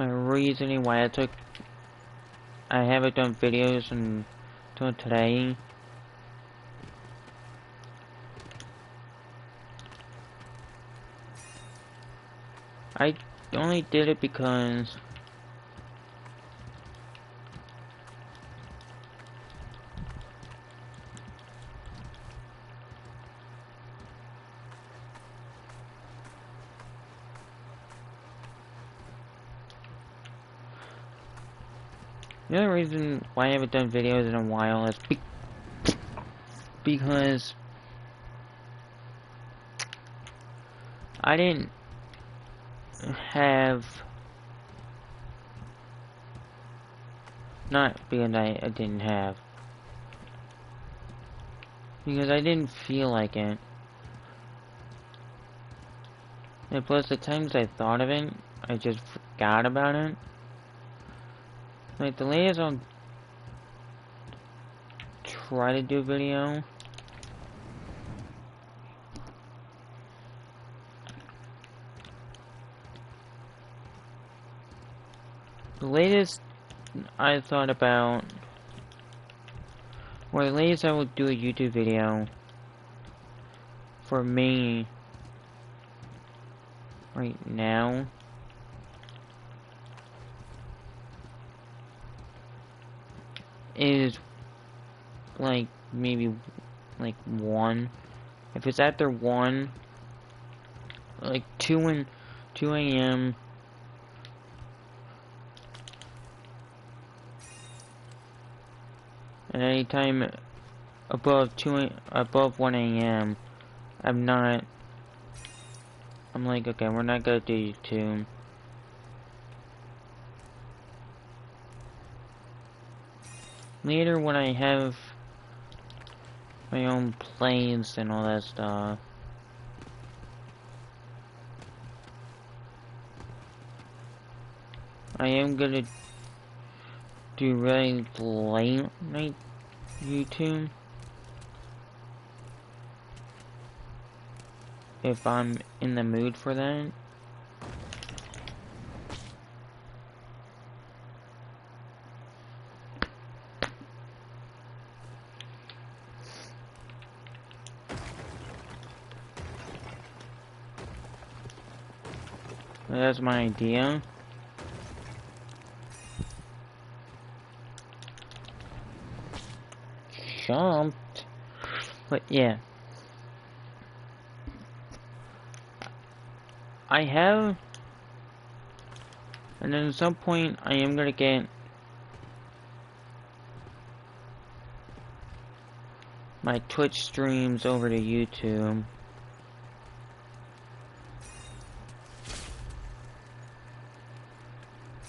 my reasoning why I haven't done videos until today. I only did it because the only reason why I haven't done videos in a while is because I didn't have, not because I didn't have, because I didn't feel like it. And plus the times I thought of it, I just forgot about it. Like the latest I'll try to do a video. The latest I thought about, or the latest I will do a YouTube video for me right now is like maybe like 1. If it's after 1, like 2 a.m. and anytime above 1 a.m. I'm like, okay, we're not gonna do YouTube. Later when I have my own planes and all that stuff, I am gonna do really late night YouTube if I'm in the mood for that. That's my idea. Jumped. But yeah. I have, and then at some point I am gonna get my Twitch streams over to YouTube.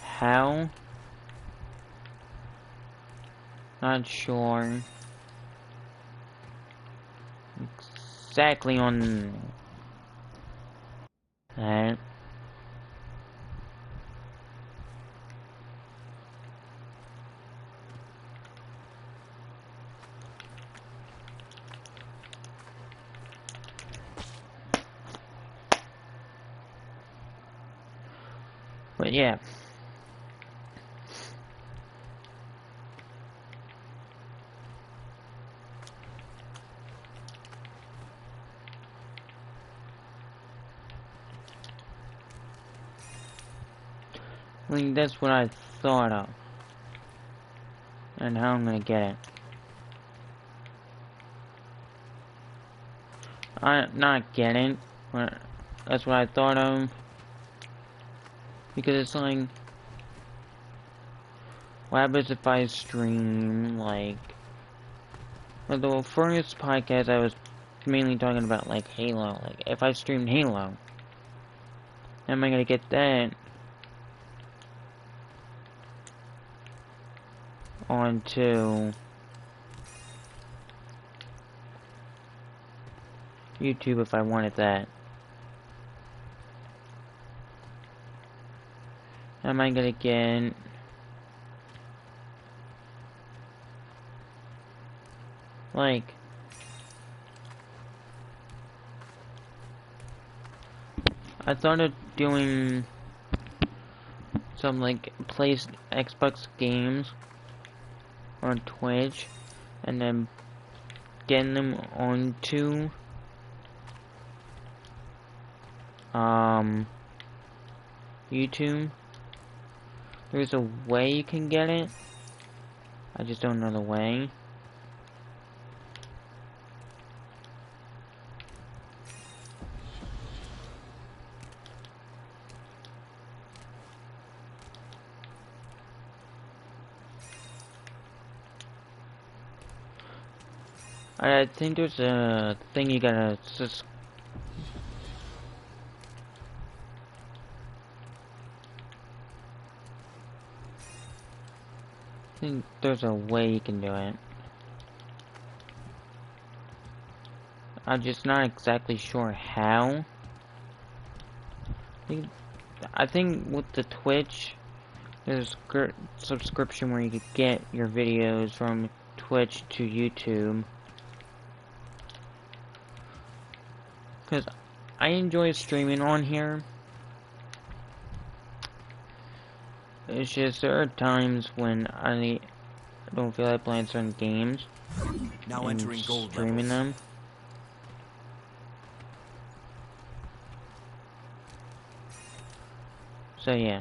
How? Not sure exactly on that. But yeah. I mean, that's what I thought of. And how I'm gonna get it. I'm not getting, but that's what I thought of. Because it's like, what happens if I stream, like the first podcast I was mainly talking about, like, Halo. Like, if I streamed Halo, am I gonna get that onto YouTube if I wanted that? Am I gonna get like I thought of doing some like place Xbox games on Twitch and then getting them onto YouTube. There's a way you can get it. I just don't know the way. I think there's a thing you gotta I think there's a way you can do it. I'm just not exactly sure how. I think with the Twitch, there's a subscription where you could get your videos from Twitch to YouTube. Because I enjoy streaming on here. It's just there are times when I don't feel like playing certain games Now and entering gold streaming levels. them. So yeah.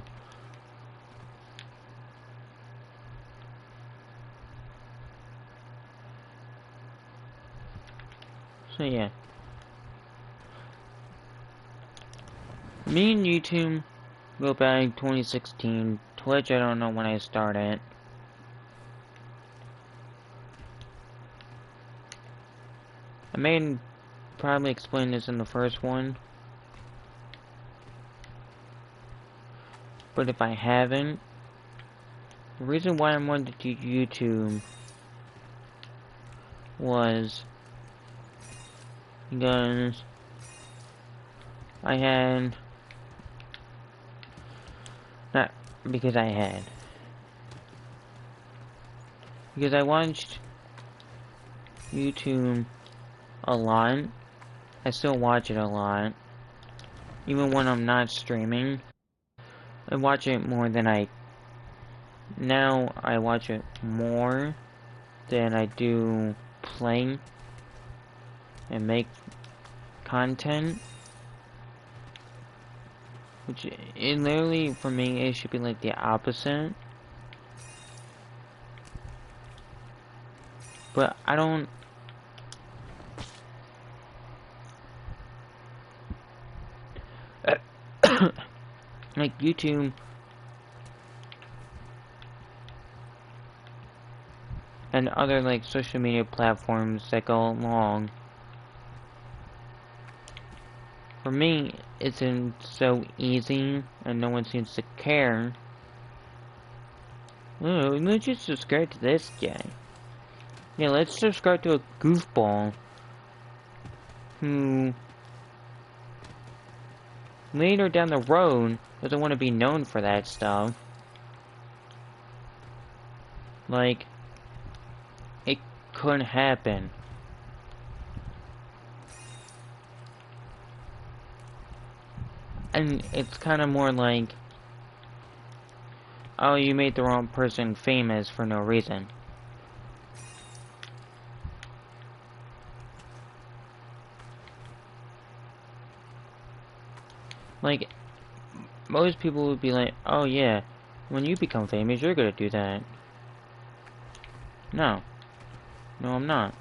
So yeah. Me and YouTube go back 2016. Twitch, I don't know when I started. I may probably explain this in the first one. But if I haven't, the reason why I wanted to do YouTube was because I had, not because I had, because I watched YouTube a lot. I still watch it a lot, even when I'm not streaming. I watch it more than now I watch it more than I do play and make content. Which, it literally, for me, it should be like the opposite. But I don't... like, YouTube... and other, like, social media platforms that go along. For me, it's so easy, and no one seems to care. Oh, let's just subscribe to this guy. Yeah, let's subscribe to a goofball who later down the road doesn't want to be known for that stuff. Like, it couldn't happen. And it's kind of more like, oh, you made the wrong person famous for no reason. Like, most people would be like, oh yeah, when you become famous, you're gonna do that. No. No, I'm not.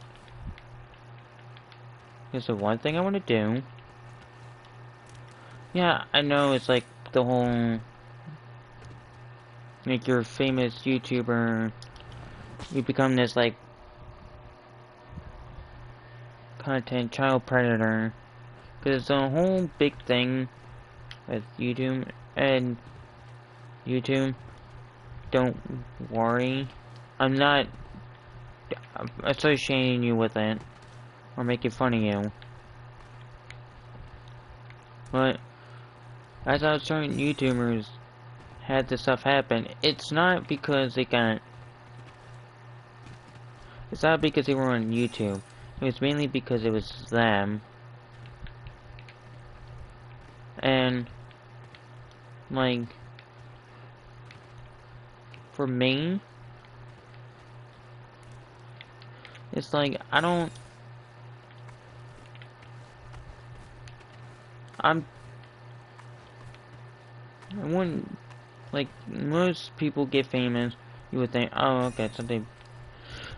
Because the one thing I want to do... Yeah, I know it's like the whole... like, you're a famous YouTuber, you become this, like, content child predator. Because it's a whole big thing with YouTube, and YouTube, don't worry. I'm not associating you with it, or making fun of you. But, as I was showing YouTubers had this stuff happen, it's not because they got... It's not because they were on YouTube. It was mainly because it was them. And, like, for me, it's like, I wouldn't, like, most people get famous, you would think, oh, okay, something,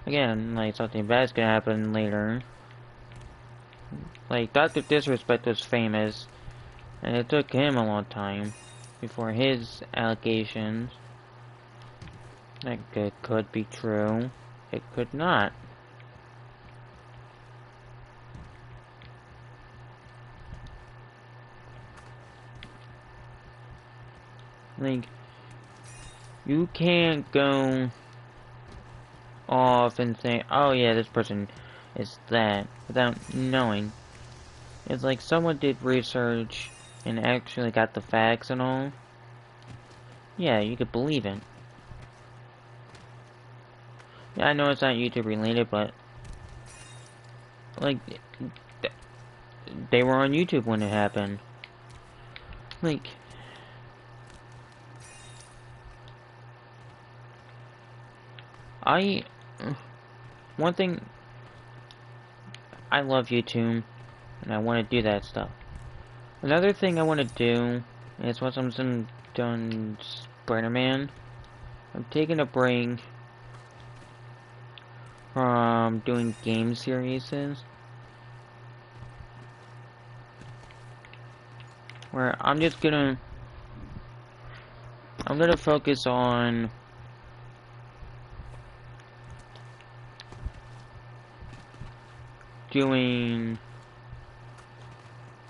again, like, something bad's gonna happen later. Like, Dr. Disrespect was famous, and it took him a long time before his allegations, that could be true, it could not. Like, you can't go off and say, oh yeah, this person is that, without knowing. It's like someone did research and actually got the facts and all. Yeah, you could believe it. Yeah, I know it's not YouTube related, but like, they were on YouTube when it happened. Like, one thing, I love YouTube, and I want to do that stuff. Another thing I want to do is once I'm done Spider-Man, I'm taking a break from doing game series, where I'm gonna focus on doing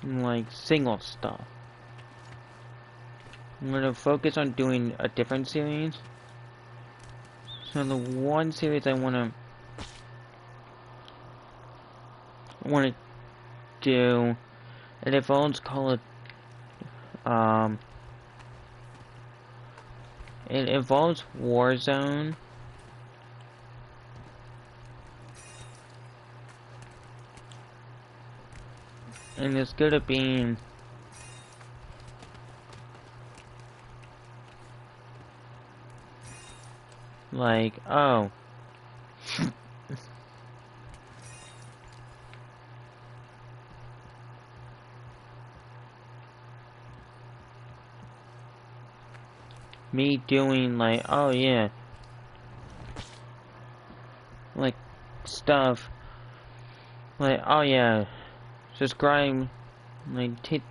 like single stuff. I'm gonna focus on doing a different series. So the one series I wanna do, it involves it involves Warzone. And it's gonna be like, oh, me doing like, oh yeah, like stuff, like, oh yeah, subscribe, like take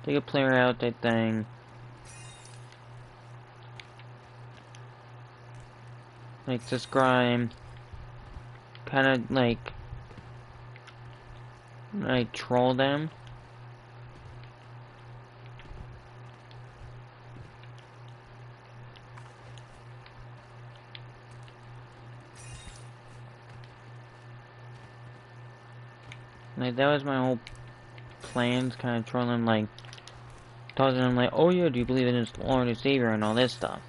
a player out that thing. Like subscribe, kind of like troll them. Like that was my whole plans, kind of trolling, like talking to them like, oh yeah, do you believe in his Lord and Savior and all this stuff.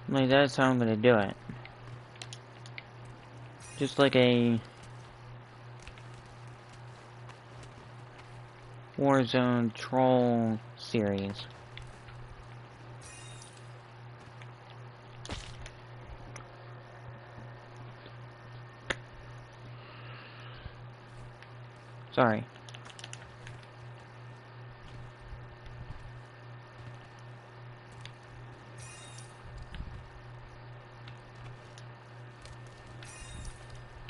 Like that's how I'm gonna do it. Just like a Warzone troll series. Sorry.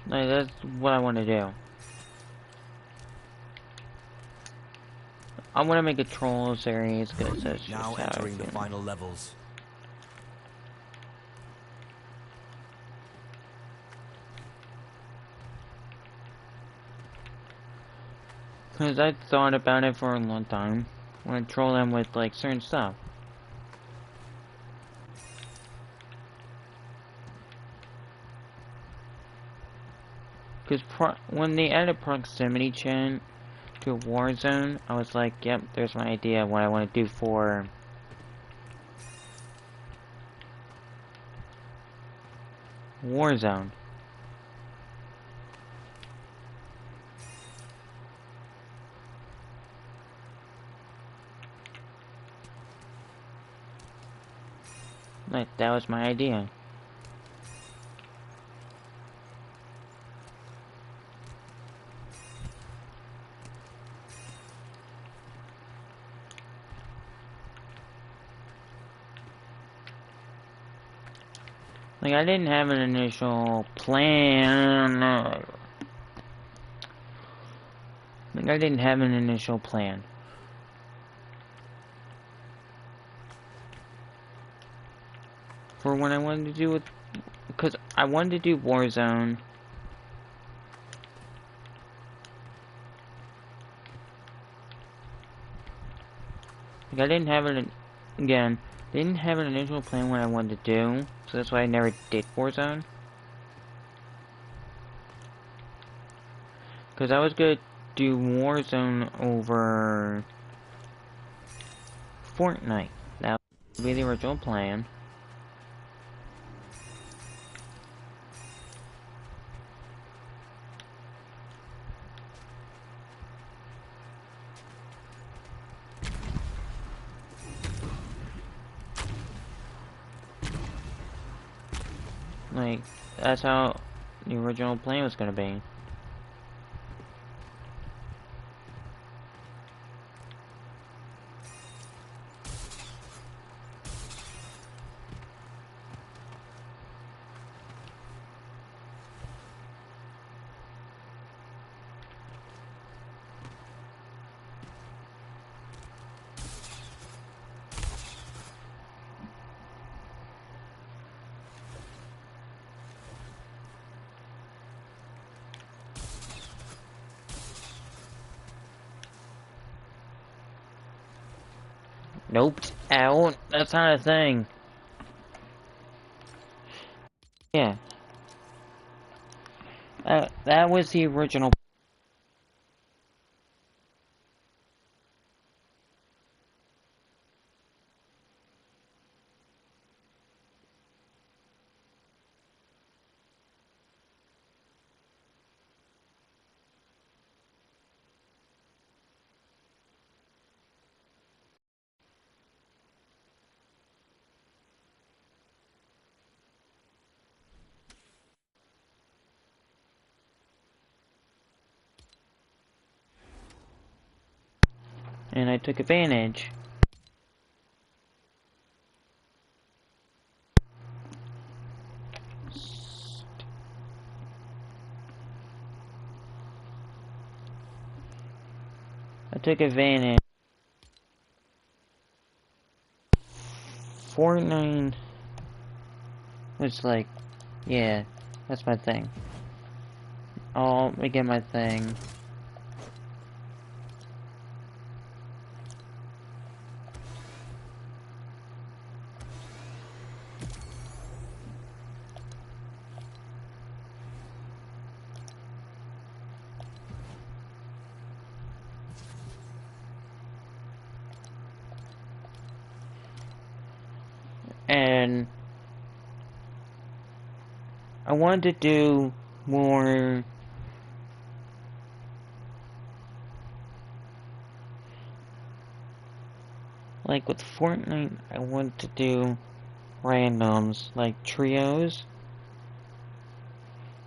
Like that's what I want to do. I want to make a troll series because that's just Now how entering I the feel. final levels. Because I thought about it for a long time. I want to troll them with like certain stuff. Because when they added proximity chat to Warzone, I was like, yep, there's my idea of what I want to do for Warzone. Like, that was my idea. Like, I didn't have an initial plan. Like, I didn't have an initial plan for what I wanted to do with, because I wanted to do Warzone. Like, I didn't have it, again, didn't have an initial plan what I wanted to do, so that's why I never did Warzone. Because I was gonna do Warzone over Fortnite. That would be the original plan. Like, that's how the original plan was gonna be. Nope. Out. That's not a thing. Yeah. That was the original. And I took advantage. I took advantage. Fortnite was like, yeah, that's my thing. I'll make it my thing. And I wanted to do more, like with Fortnite, I wanted to do randoms, like trios,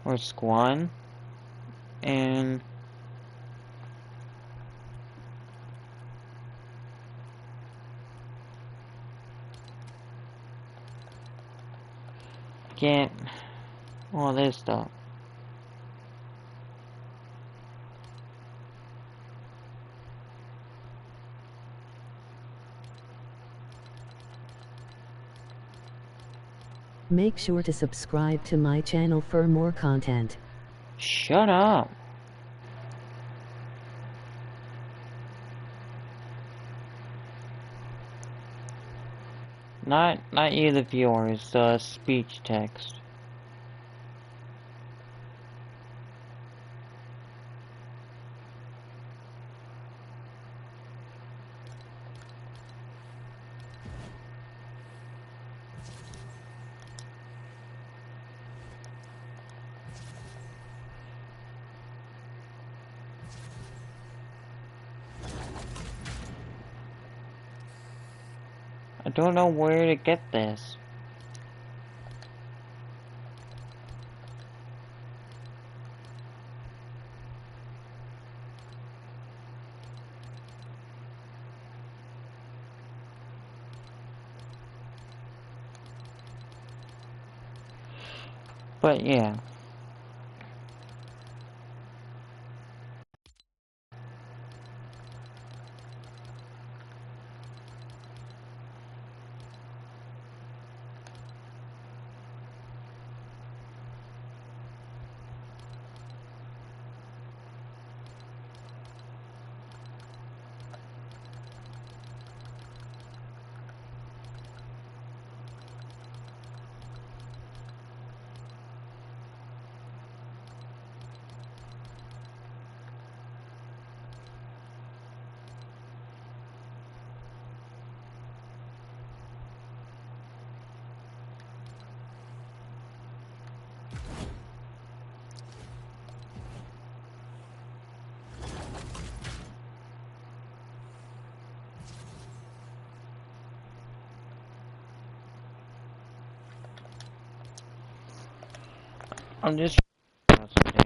or squad, and get all this stuff. Make sure to subscribe to my channel for more content. Shut up. Not you, the viewers, the speech text. don't know where to get this. But yeah. I'm just about something.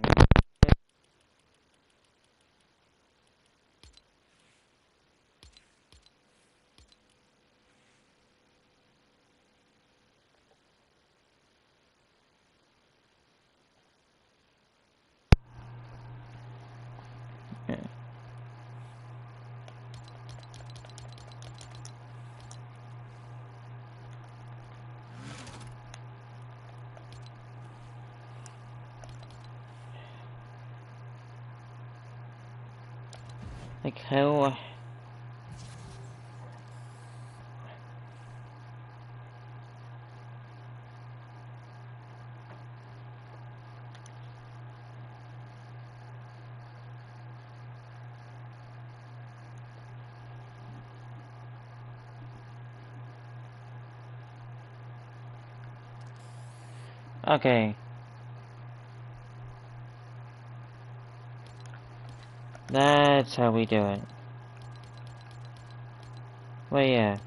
Like how okay. That's how we do it. Well, yeah.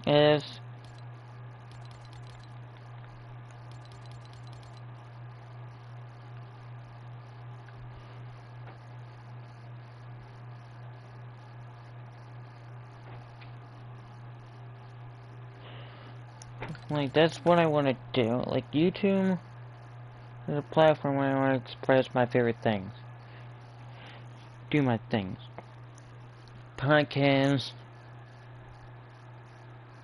Yes. Like, that's what I want to do. Like, YouTube is a platform where I want to express my favorite things. Do my things. Podcasts.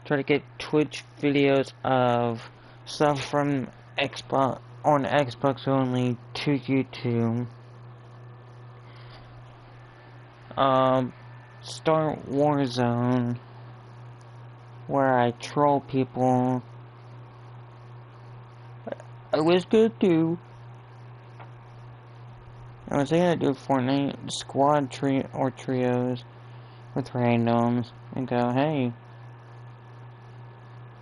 Try to get Twitch videos of stuff from Xbox, on Xbox only, to YouTube. Start Warzone, where I troll people. I was good too. I was thinking to do Fortnite squad or trios with randoms and go, hey,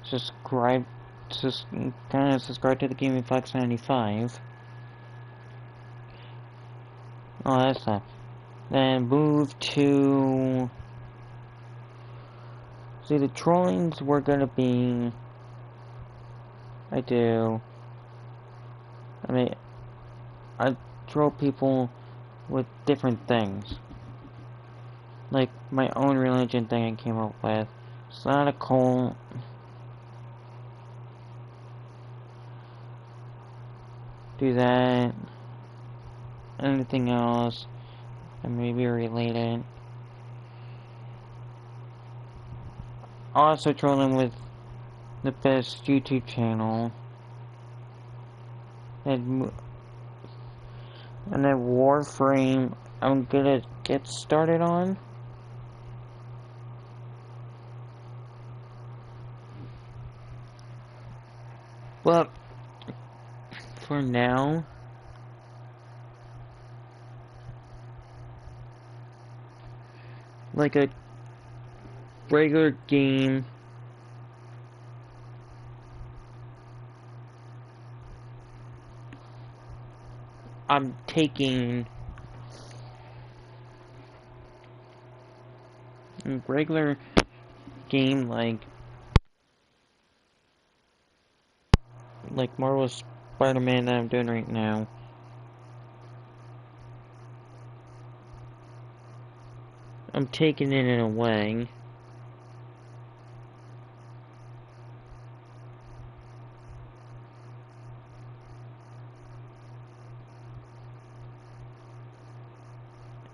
subscribe, kind of subscribe to the Gaming Fox 95. All that stuff. Then move to. See, the trollings were gonna be. I mean, I troll people with different things. Like my own religion thing I came up with. It's not a cult. Do that. Anything else that may be related. Also trolling with the best YouTube channel. And then Warframe I'm gonna get started on. But for now, like a regular game. I'm taking a regular game like Marvel Spider-Man that I'm doing right now. I'm taking it in a way.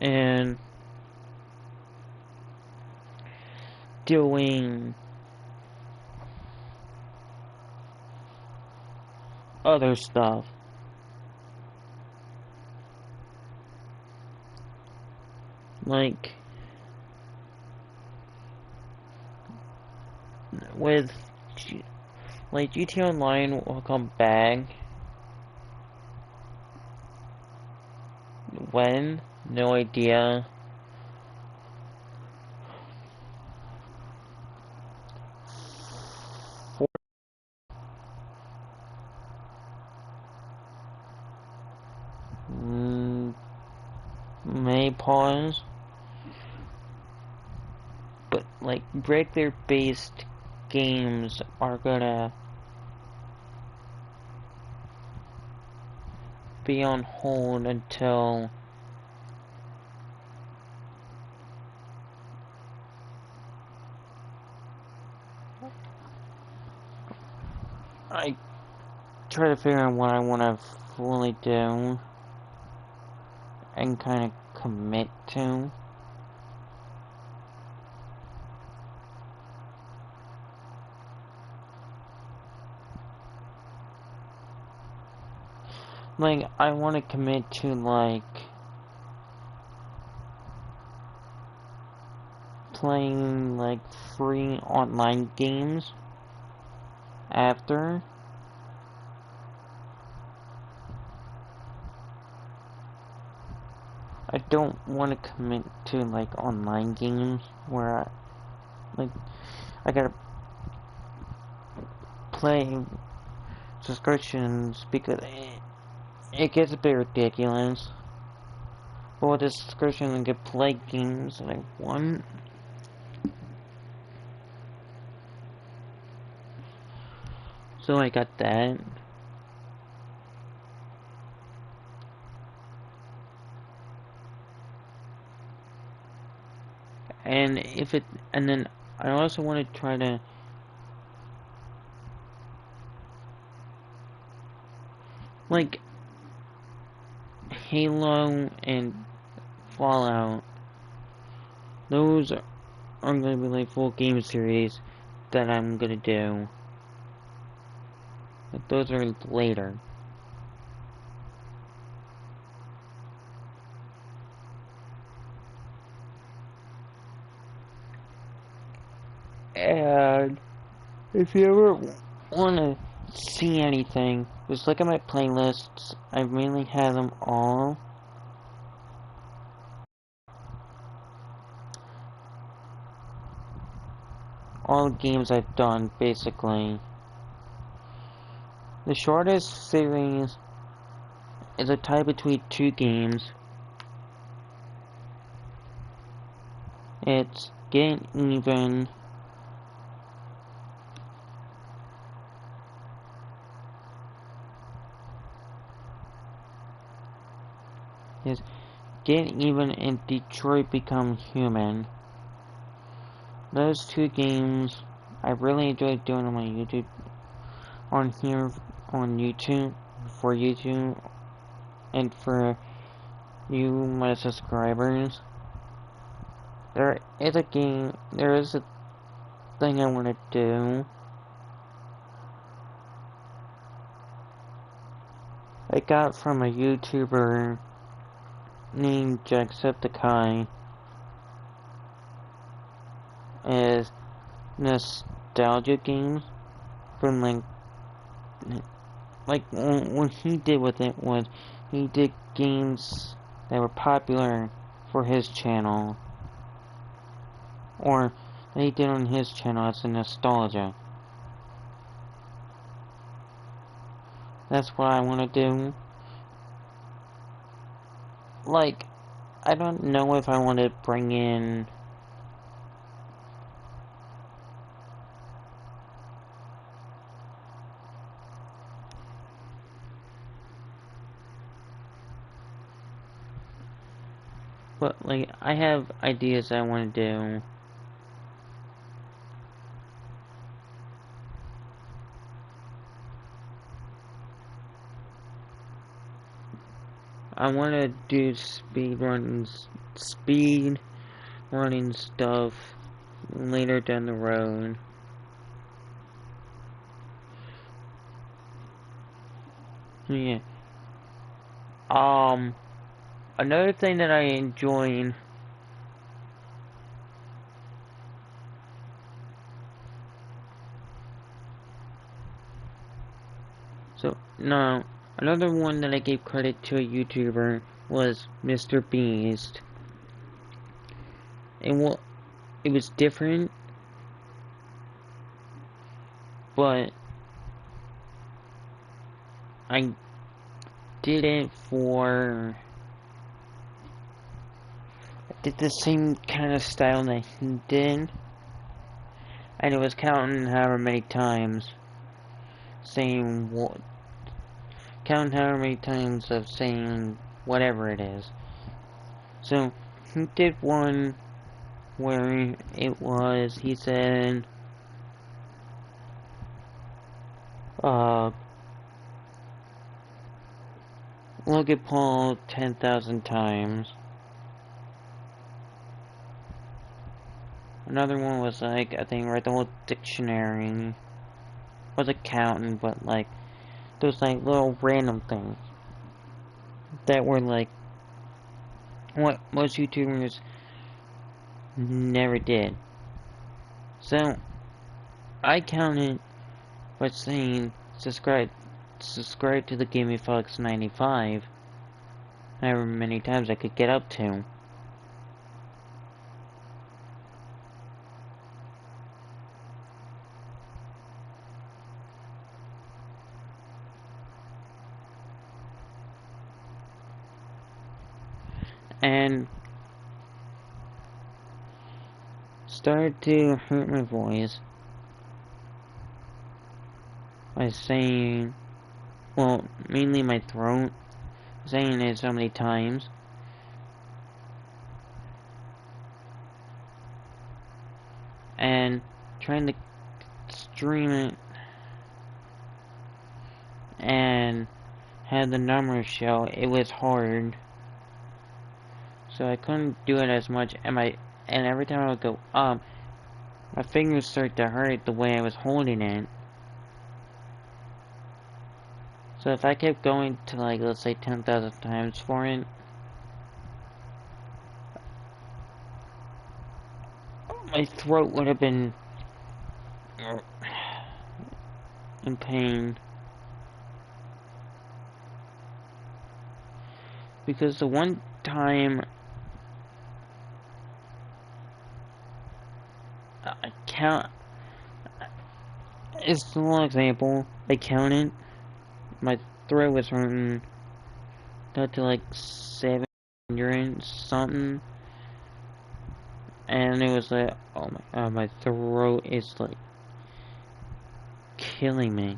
And doing other stuff. Like with like GTA Online will come back. When? No idea. Mm, may pause. But like regular based games are gonna be on hold until I try to figure out what I want to fully do and kind of commit to. Like, I want to commit to, like, playing, like, free online games after. I don't want to commit to, like, online games where I gotta play subscriptions because it gets a bit ridiculous. But with a subscription, I can play games that I want. So I got that. And if it, and then I also want to try to like Halo and Fallout. Those are gonna be like full game series that I'm gonna do. But those are later. And if you ever want to see anything, just look at my playlists. I mainly have them all the games I've done, basically. The shortest series is a tie between two games. It's Get Even is Get Even and Detroit Become Human. Those two games I really enjoyed doing on my YouTube, on here, on YouTube, for YouTube, and for you, my subscribers. There is a game, there is a thing I want to do. I got from a YouTuber named Jacksepticeye. Is nostalgia games from like what he did with it was he did games that were popular for his channel. or that he did on his channel as a nostalgia. That's what I want to do. Like, I don't know if I want to bring in but like I have ideas I want to do. I want to do speed running stuff later down the road. Yeah. Another thing that I enjoy. So no, another one that I gave credit to a YouTuber was Mr. Beast. And it was different, but I did it for. I did the same kind of style that he did, and it was counting however many times, saying what, counting however many times of saying whatever it is. So he did one where he said, look at Paul 10,000 times. Another one was like, I think, read the whole dictionary. Wasn't counting, but like, those like little random things that were like, what most YouTubers never did. So, I counted by saying, subscribe to the Gaming Fox 95, however many times I could get up to. And started to hurt my voice by saying, well, mainly my throat, saying it so many times. And trying to stream it and have the numbers show, it was hard. So I couldn't do it as much, and every time I would go up, my fingers started to hurt the way I was holding it. So if I kept going to like, let's say 10,000 times for it, my throat would have been in pain. Because the one time I it's a little example, I counted, my throat was hurting, got to like 700 something, and it was like, oh my god, my throat is like killing me.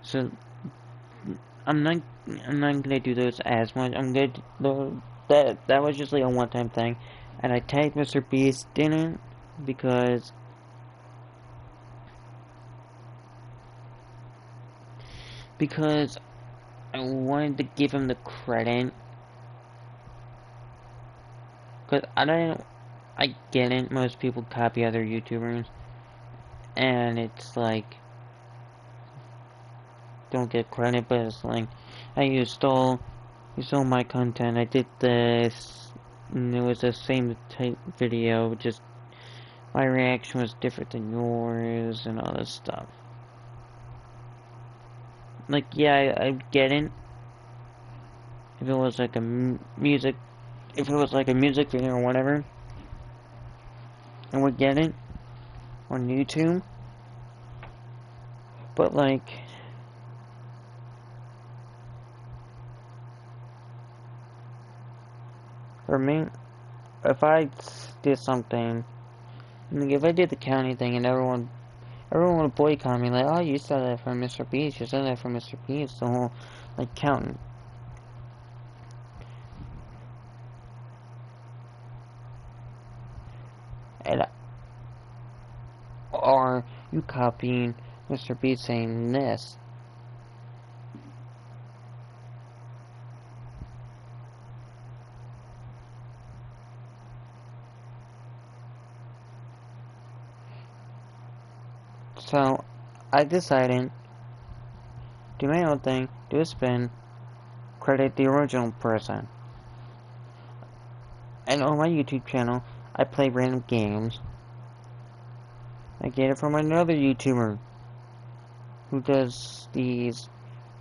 So I'm not gonna do those as much. I'm good. That was just like a one-time thing, and I tagged Mr. Beast in it because I wanted to give him the credit. Cause I get it. Most people copy other YouTubers, and it's like don't get credit, but it's like, hey, you stole my content. I did this, and it was the same type video, just my reaction was different than yours, and all this stuff. Like, yeah, I get it. If it was like a music video or whatever, and would get it on YouTube. But like, for me, if I did something, like if I did the county thing and everyone would boycott me, like, oh, you said that from Mr. Beast, you said that from Mr. Beast, the whole, like, counting. And, are you copying Mr. Beast saying this? So, I decided, do my own thing, do a spin, credit the original person. And on my YouTube channel, I play random games. I get it from another YouTuber who does these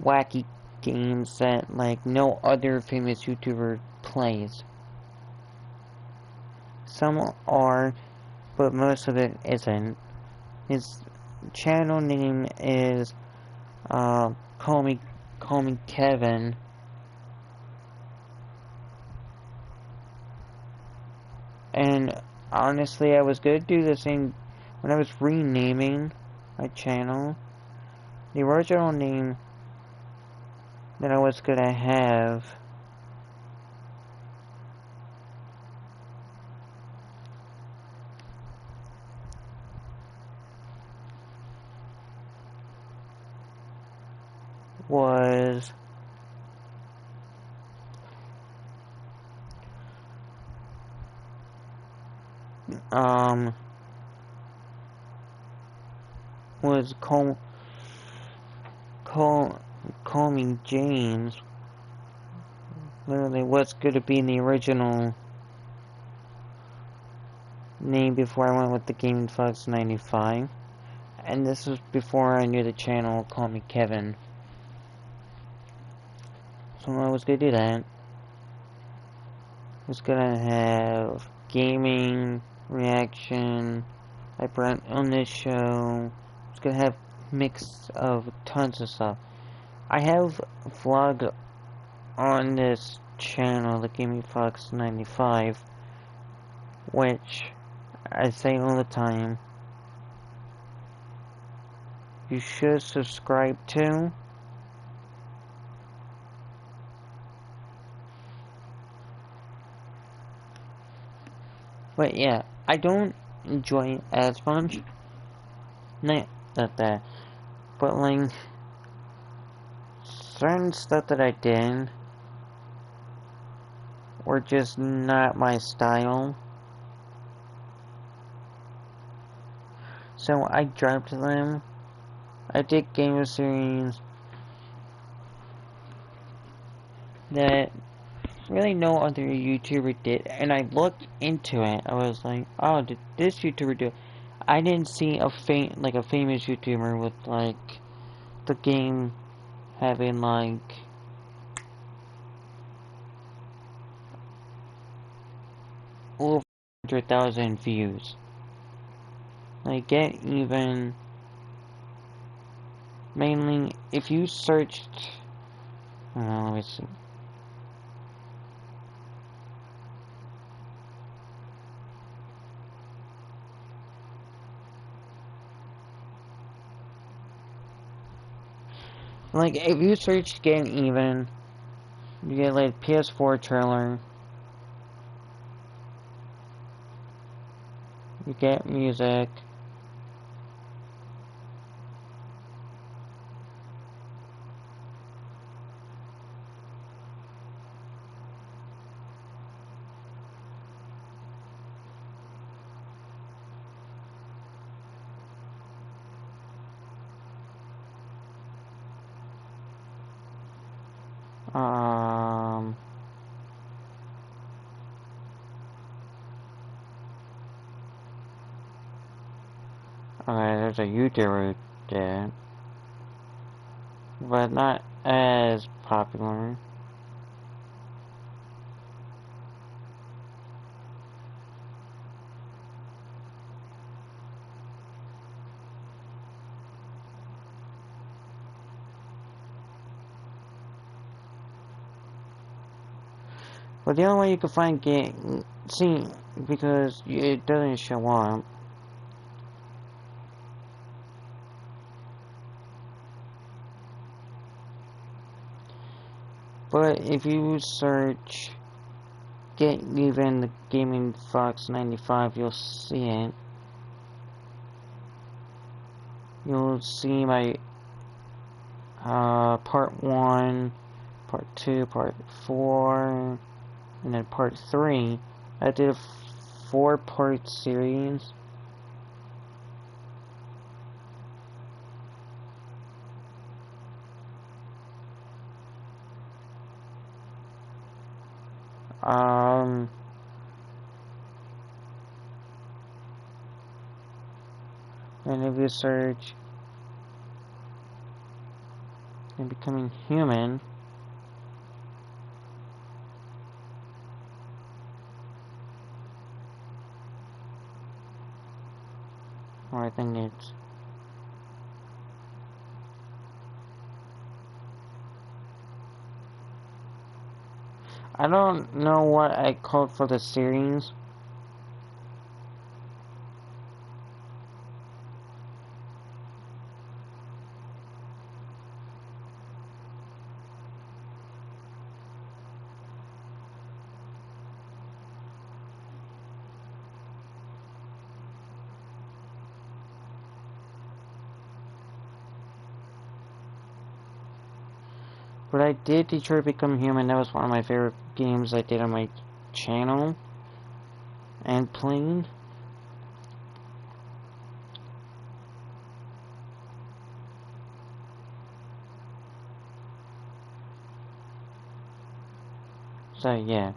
wacky games that, like, no other famous YouTuber plays. Some are, but most of it isn't. His channel name is, call me Kevin. And honestly, I was gonna do the same when I was renaming my channel. The original name that I was gonna have was was call me James. Literally, what's gonna be in the original name before I went with the Gaming Fox 95. And this was before I knew the channel called me Kevin. So I was gonna do that. I was gonna have gaming, reaction, I brought on this show. I was gonna have mix of tons of stuff. I have vlogged on this channel, the Gaming Fox 95, which I say all the time, you should subscribe to. But yeah, I don't enjoy it as much. Not that, but like, certain stuff that I did were just not my style. So I dropped them. I did game series that really no other YouTuber did, and I looked into it. I was like, oh, did this YouTuber do it? I didn't see a famous YouTuber with like the game having like over 100,000 views. Like, get even. Mainly, if you searched, let me see. Like, if you search Get Even, you get, like, PS4 trailer, you get music, okay, there's a YouTuber there, but not as popular. But the only way you can find game, see, because it doesn't show up. But if you search Get Even the Gaming Fox 95, you'll see it. You'll see my part 1, part 2, part 4, and then part 3. I did a 4-part series. And if you search and becoming human, or I think it's I don't know what I called for the series. But I did Detroit Become Human. That was one of my favorite games I did on my channel. And playing. So, yeah.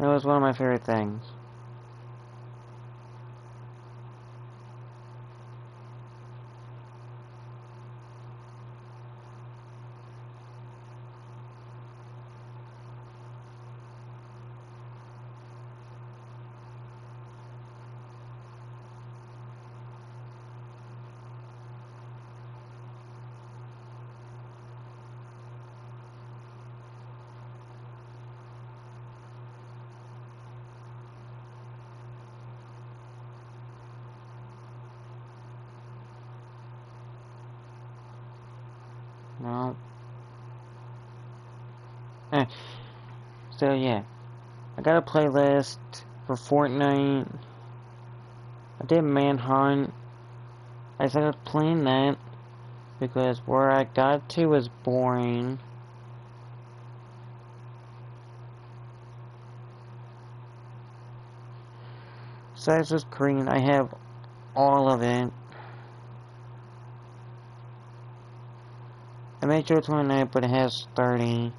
It was one of my favorite things. No. Eh. So, yeah. I got a playlist for Fortnite. I did Manhunt. I started playing that because where I got to was boring. Size was Korean. I have all of it. I made sure 29, but it has 30.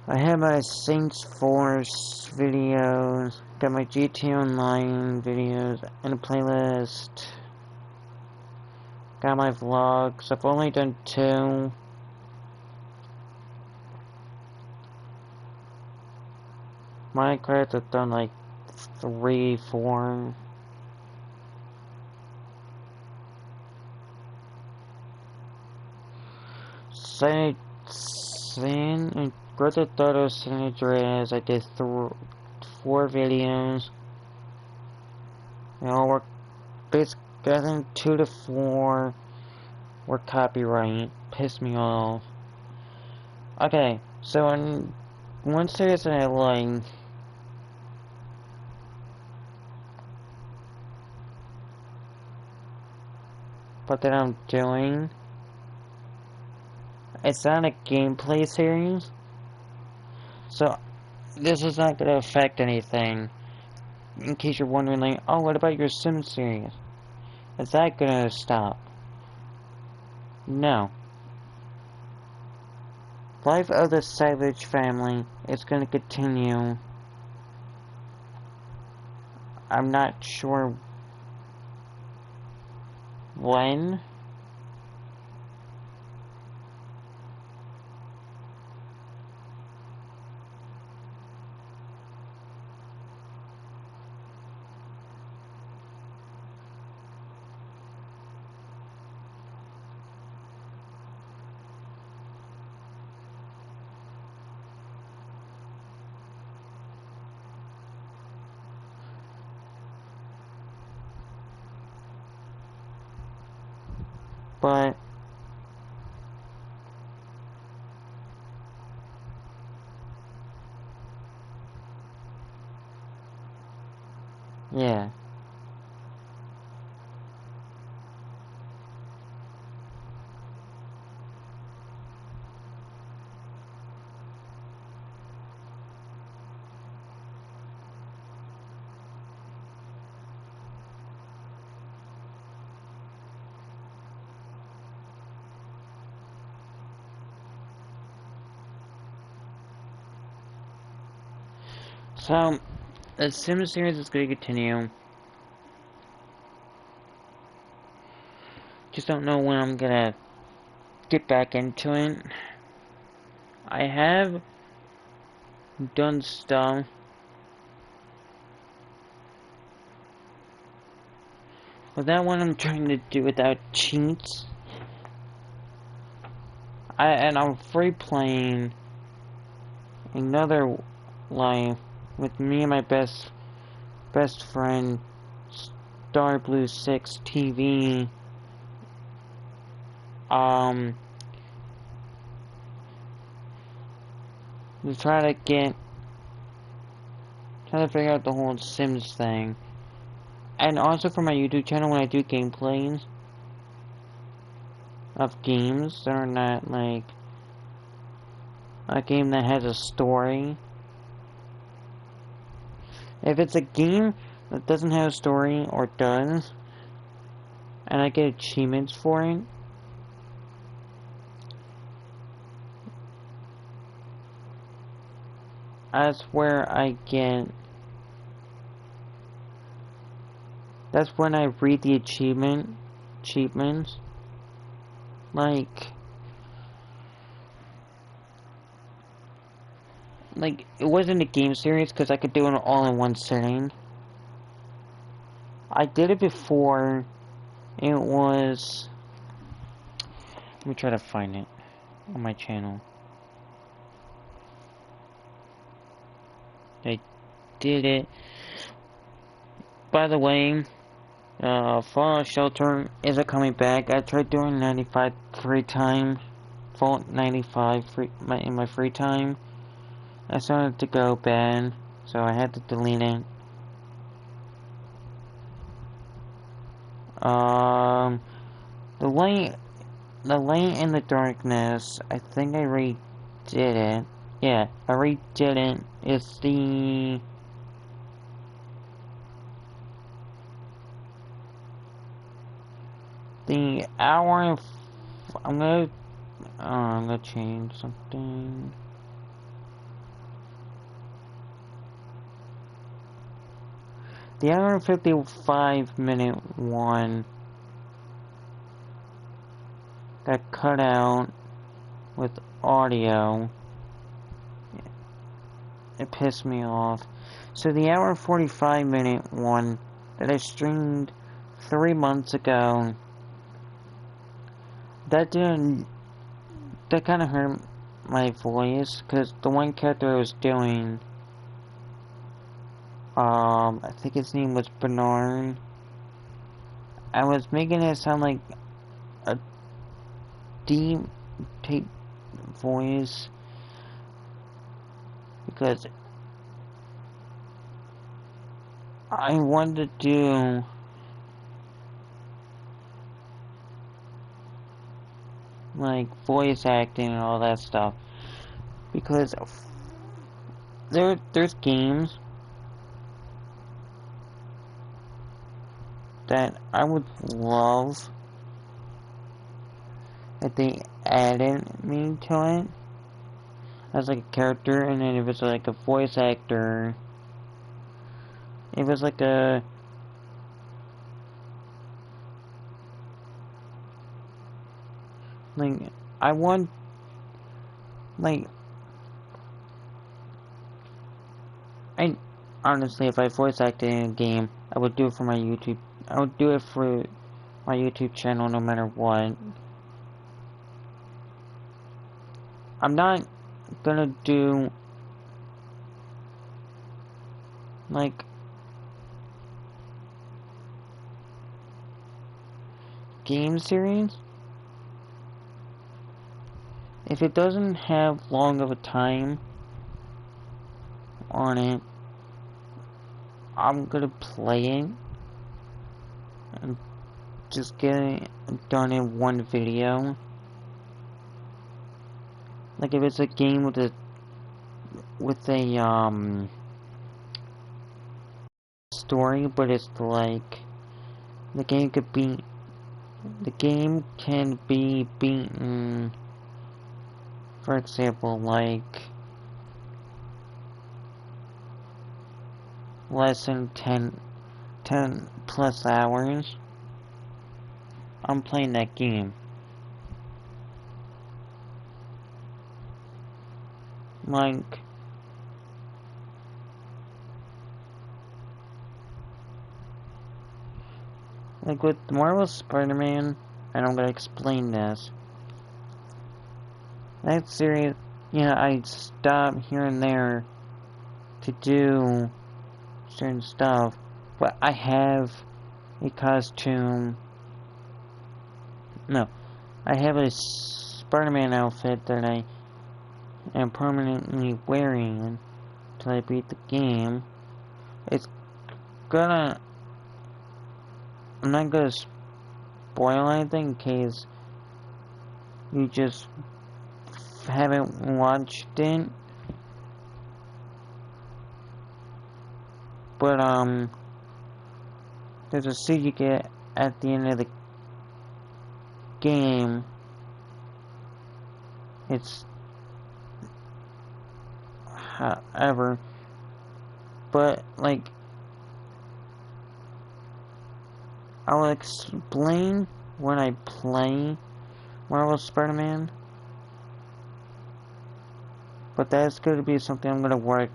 I have my Saints Force videos, got my GT Online videos, and a playlist. Got my vlogs. I've only done 2. Minecraft, I've done like 3, 4. San Grand Theft Auto San Andreas, I did 4 videos. They all were basically, I think 2 to 4 were copyright. Pissed me off. Okay, so in one series that I like, but that I'm doing, it's not a gameplay series, so this is not going to affect anything. In case you're wondering, like, oh, what about your Sim series? Is that going to stop? No. Life of the Savage family is going to continue. I'm not sure when, But yeah. So the Sims series is going to continue. Just don't know when I'm gonna get back into it. I have done stuff, but that one I'm trying to do without cheats. I'm free playing another life with me and my best friend Star Blue 6 TV. To try to figure out the whole Sims thing. And also for my YouTube channel, when I do gameplays of games that are not like a game that has a story. If it's a game that doesn't have a story or does, and I get achievements for it, that's where I get. That's when I read the achievements. Like it wasn't a game series because I could do it all in one sitting. I did it before. It was. Let me try to find it on my channel. I did it. By the way, Fallout Shelter isn't coming back. I tried doing 95 free time. Fallout 95 in my free time. I started to go bad, so I had to delete it. The light in the darkness. I think I redid it. Yeah, I redid it. It's the hour. I'm gonna change something. The hour and 55-minute one got cut out with audio. It pissed me off. So the hour and 45-minute one that I streamed 3 months ago, that kind of hurt my voice, because the one character I was doing, I think his name was Bernard. I was making it sound like a deep tape voice because I wanted to do like voice acting and all that stuff, because there's games that I would love if they added me to it as like a character, and then if it's like a voice actor, if it's like a like I want like I honestly, if I voice acted in a game, I would do it for my YouTube. I would do it for my YouTube channel no matter what. I'm not gonna do like game series if it doesn't have long of a time on it, I'm gonna play it and just get it done in one video. Like if it's a game with a story, but it's like the game can be beaten, for example, like less than 10 plus hours. I'm playing that game. Like with Marvel Spider-Man, and I'm gonna explain this. That series, I stop here and there to do certain stuff, but I have a costume. No, I have a Spider-Man outfit that I am permanently wearing until I beat the game. It's gonna. I'm not gonna spoil anything in case you just haven't watched it. But there's a suit you get at the end of the game. It's however, but like I'll explain when I play Marvel Spider-Man, but that's going to be something I'm going to work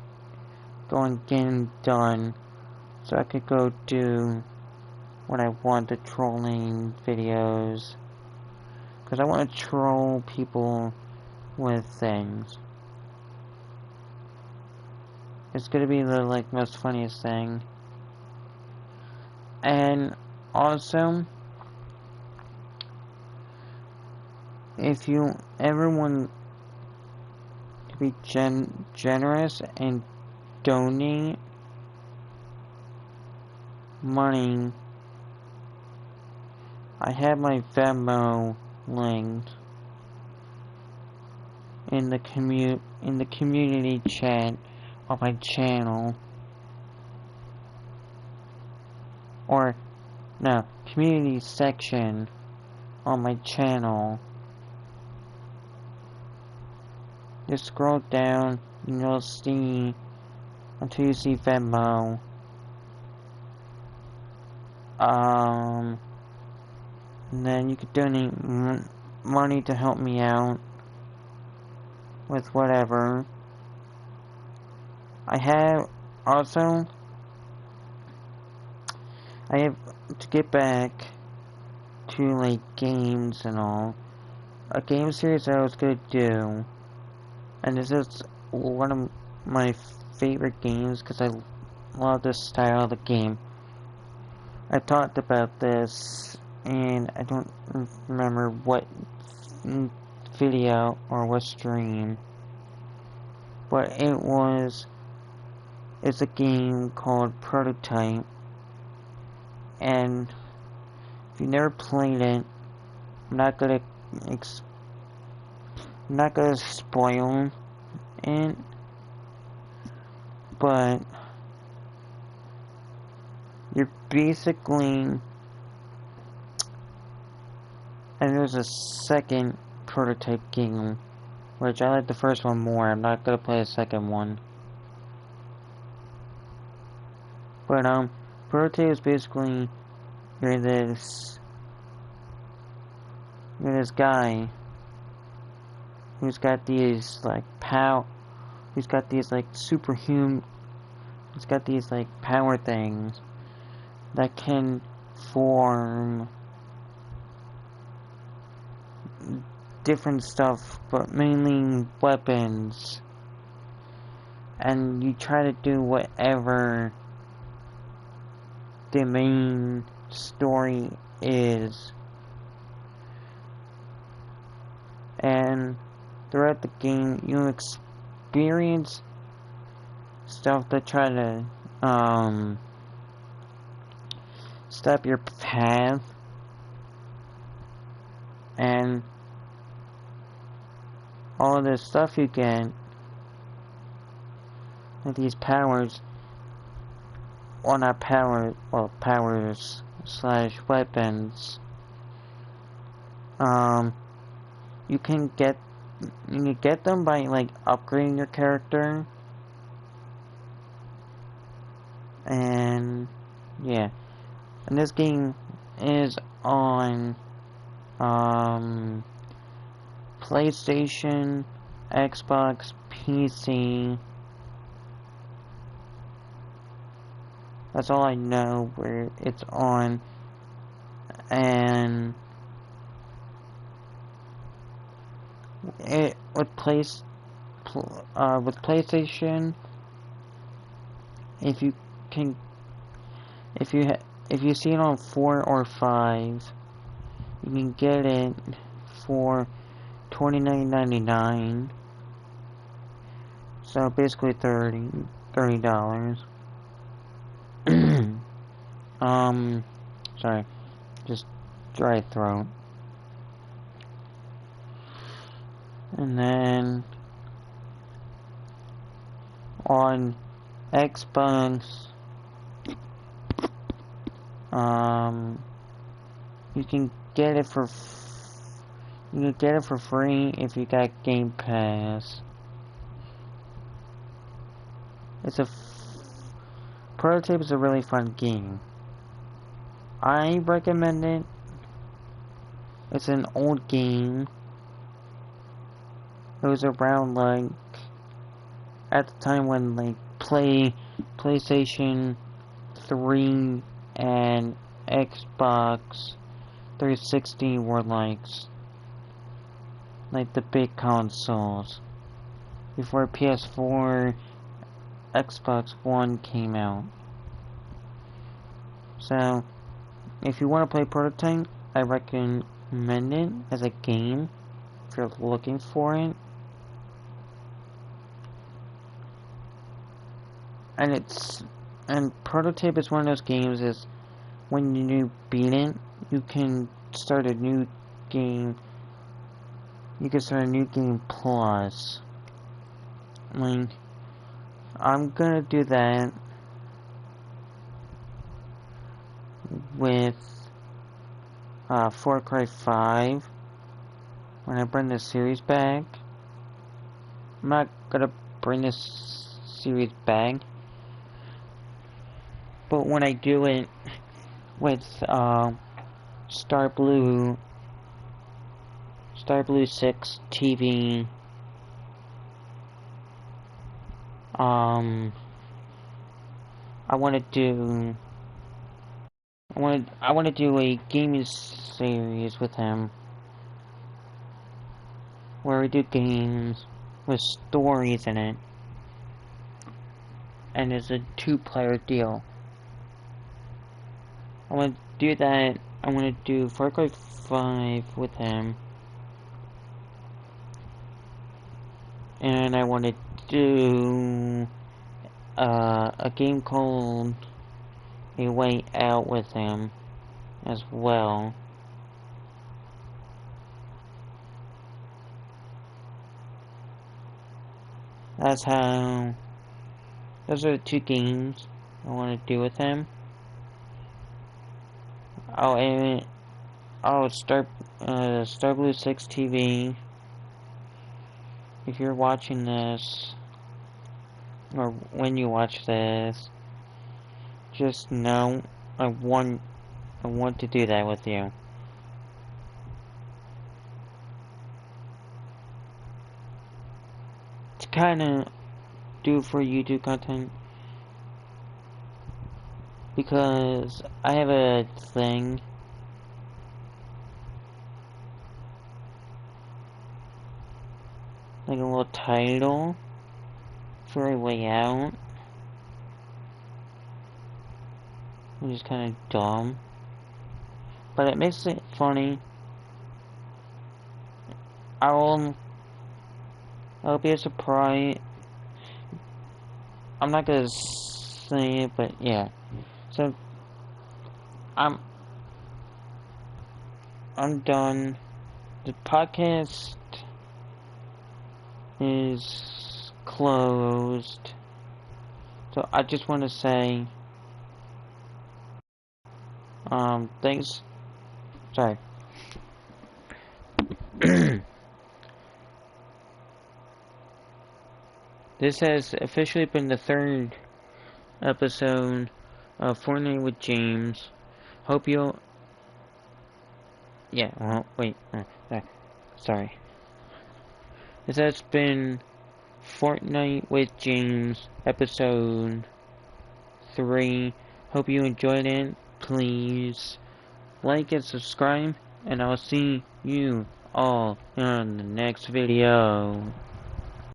on getting done, so I could go do what I want, the trolling videos, because I want to troll people with things. It's going to be the most funniest thing. And also, if you ever want to be generous and donate money, I have my Venmo linked in the community chat on my channel, or no, community section on my channel. Just scroll down and you'll see until you see Venmo. And then you could donate money to help me out with whatever. I have to get back to games and all. A game series that I was gonna do, and this is one of my favorite games because I love this style of the game. I talked about this, and I don't remember what video or what stream, but it's a game called Prototype, and if you never played it, I'm not gonna spoil it, but you're basically, and there's a second Prototype game, which I like the first one more. I'm not gonna play the second one. But Prototype is basically you're this guy who's got these he's got these he's got these power things that can form different stuff, but mainly weapons, and you try to do whatever the main story is. And start the game, you experience stuff that try to, stop your path, and all of this stuff you get, like these powers, well not powers, well powers slash weapons, you can get them by like upgrading your character, and yeah, and this game is on PlayStation, Xbox, PC. That's all I know where it's on, and with PlayStation, if you can, if you see it on 4 or 5, you can get it for $29.99. So basically $30. Sorry, just dry throat. And then on Xbox, you can get it for free if you got Game Pass. Prototype is a really fun game. I recommend it. It's an old game. It was around like at the time when like PlayStation 3 and Xbox 360 were like the big consoles before PS4, Xbox One came out. So if you want to play Prototype, I recommend it as a game if you're looking for it. And Prototype is one of those games is when you beat it, you can start a new game. You can start a new game plus. Like, I'm gonna do that with Far Cry 5 when I bring this series back. I'm not gonna bring this series back, but when I do it with Star Blue 6 TV, I want to do a gaming series with him where we do games with stories in it, and it's a 2-player deal. I want to do that. I want to do Far Cry 5 with him, and I want to do a game called A Way Out with him as well. Those are the 2 games I want to do with him. Star Blue 6 TV. If you're watching this, or when you watch this, just know I want to do that with you. To kind of do for YouTube content, because I have a thing like a little title for A Way Out, which is kind of dumb, but it makes it funny. It'll be a surprise. I'm not gonna say it, but yeah. So I'm done. The podcast is closed. So I just want to say, thanks. Sorry. This has officially been the third episode of Fortnite with James. Hope you'll. Yeah, well, wait. Sorry. This has been Fortnite with James, episode 3. Hope you enjoyed it. Please like and subscribe, and I'll see you all in the next video.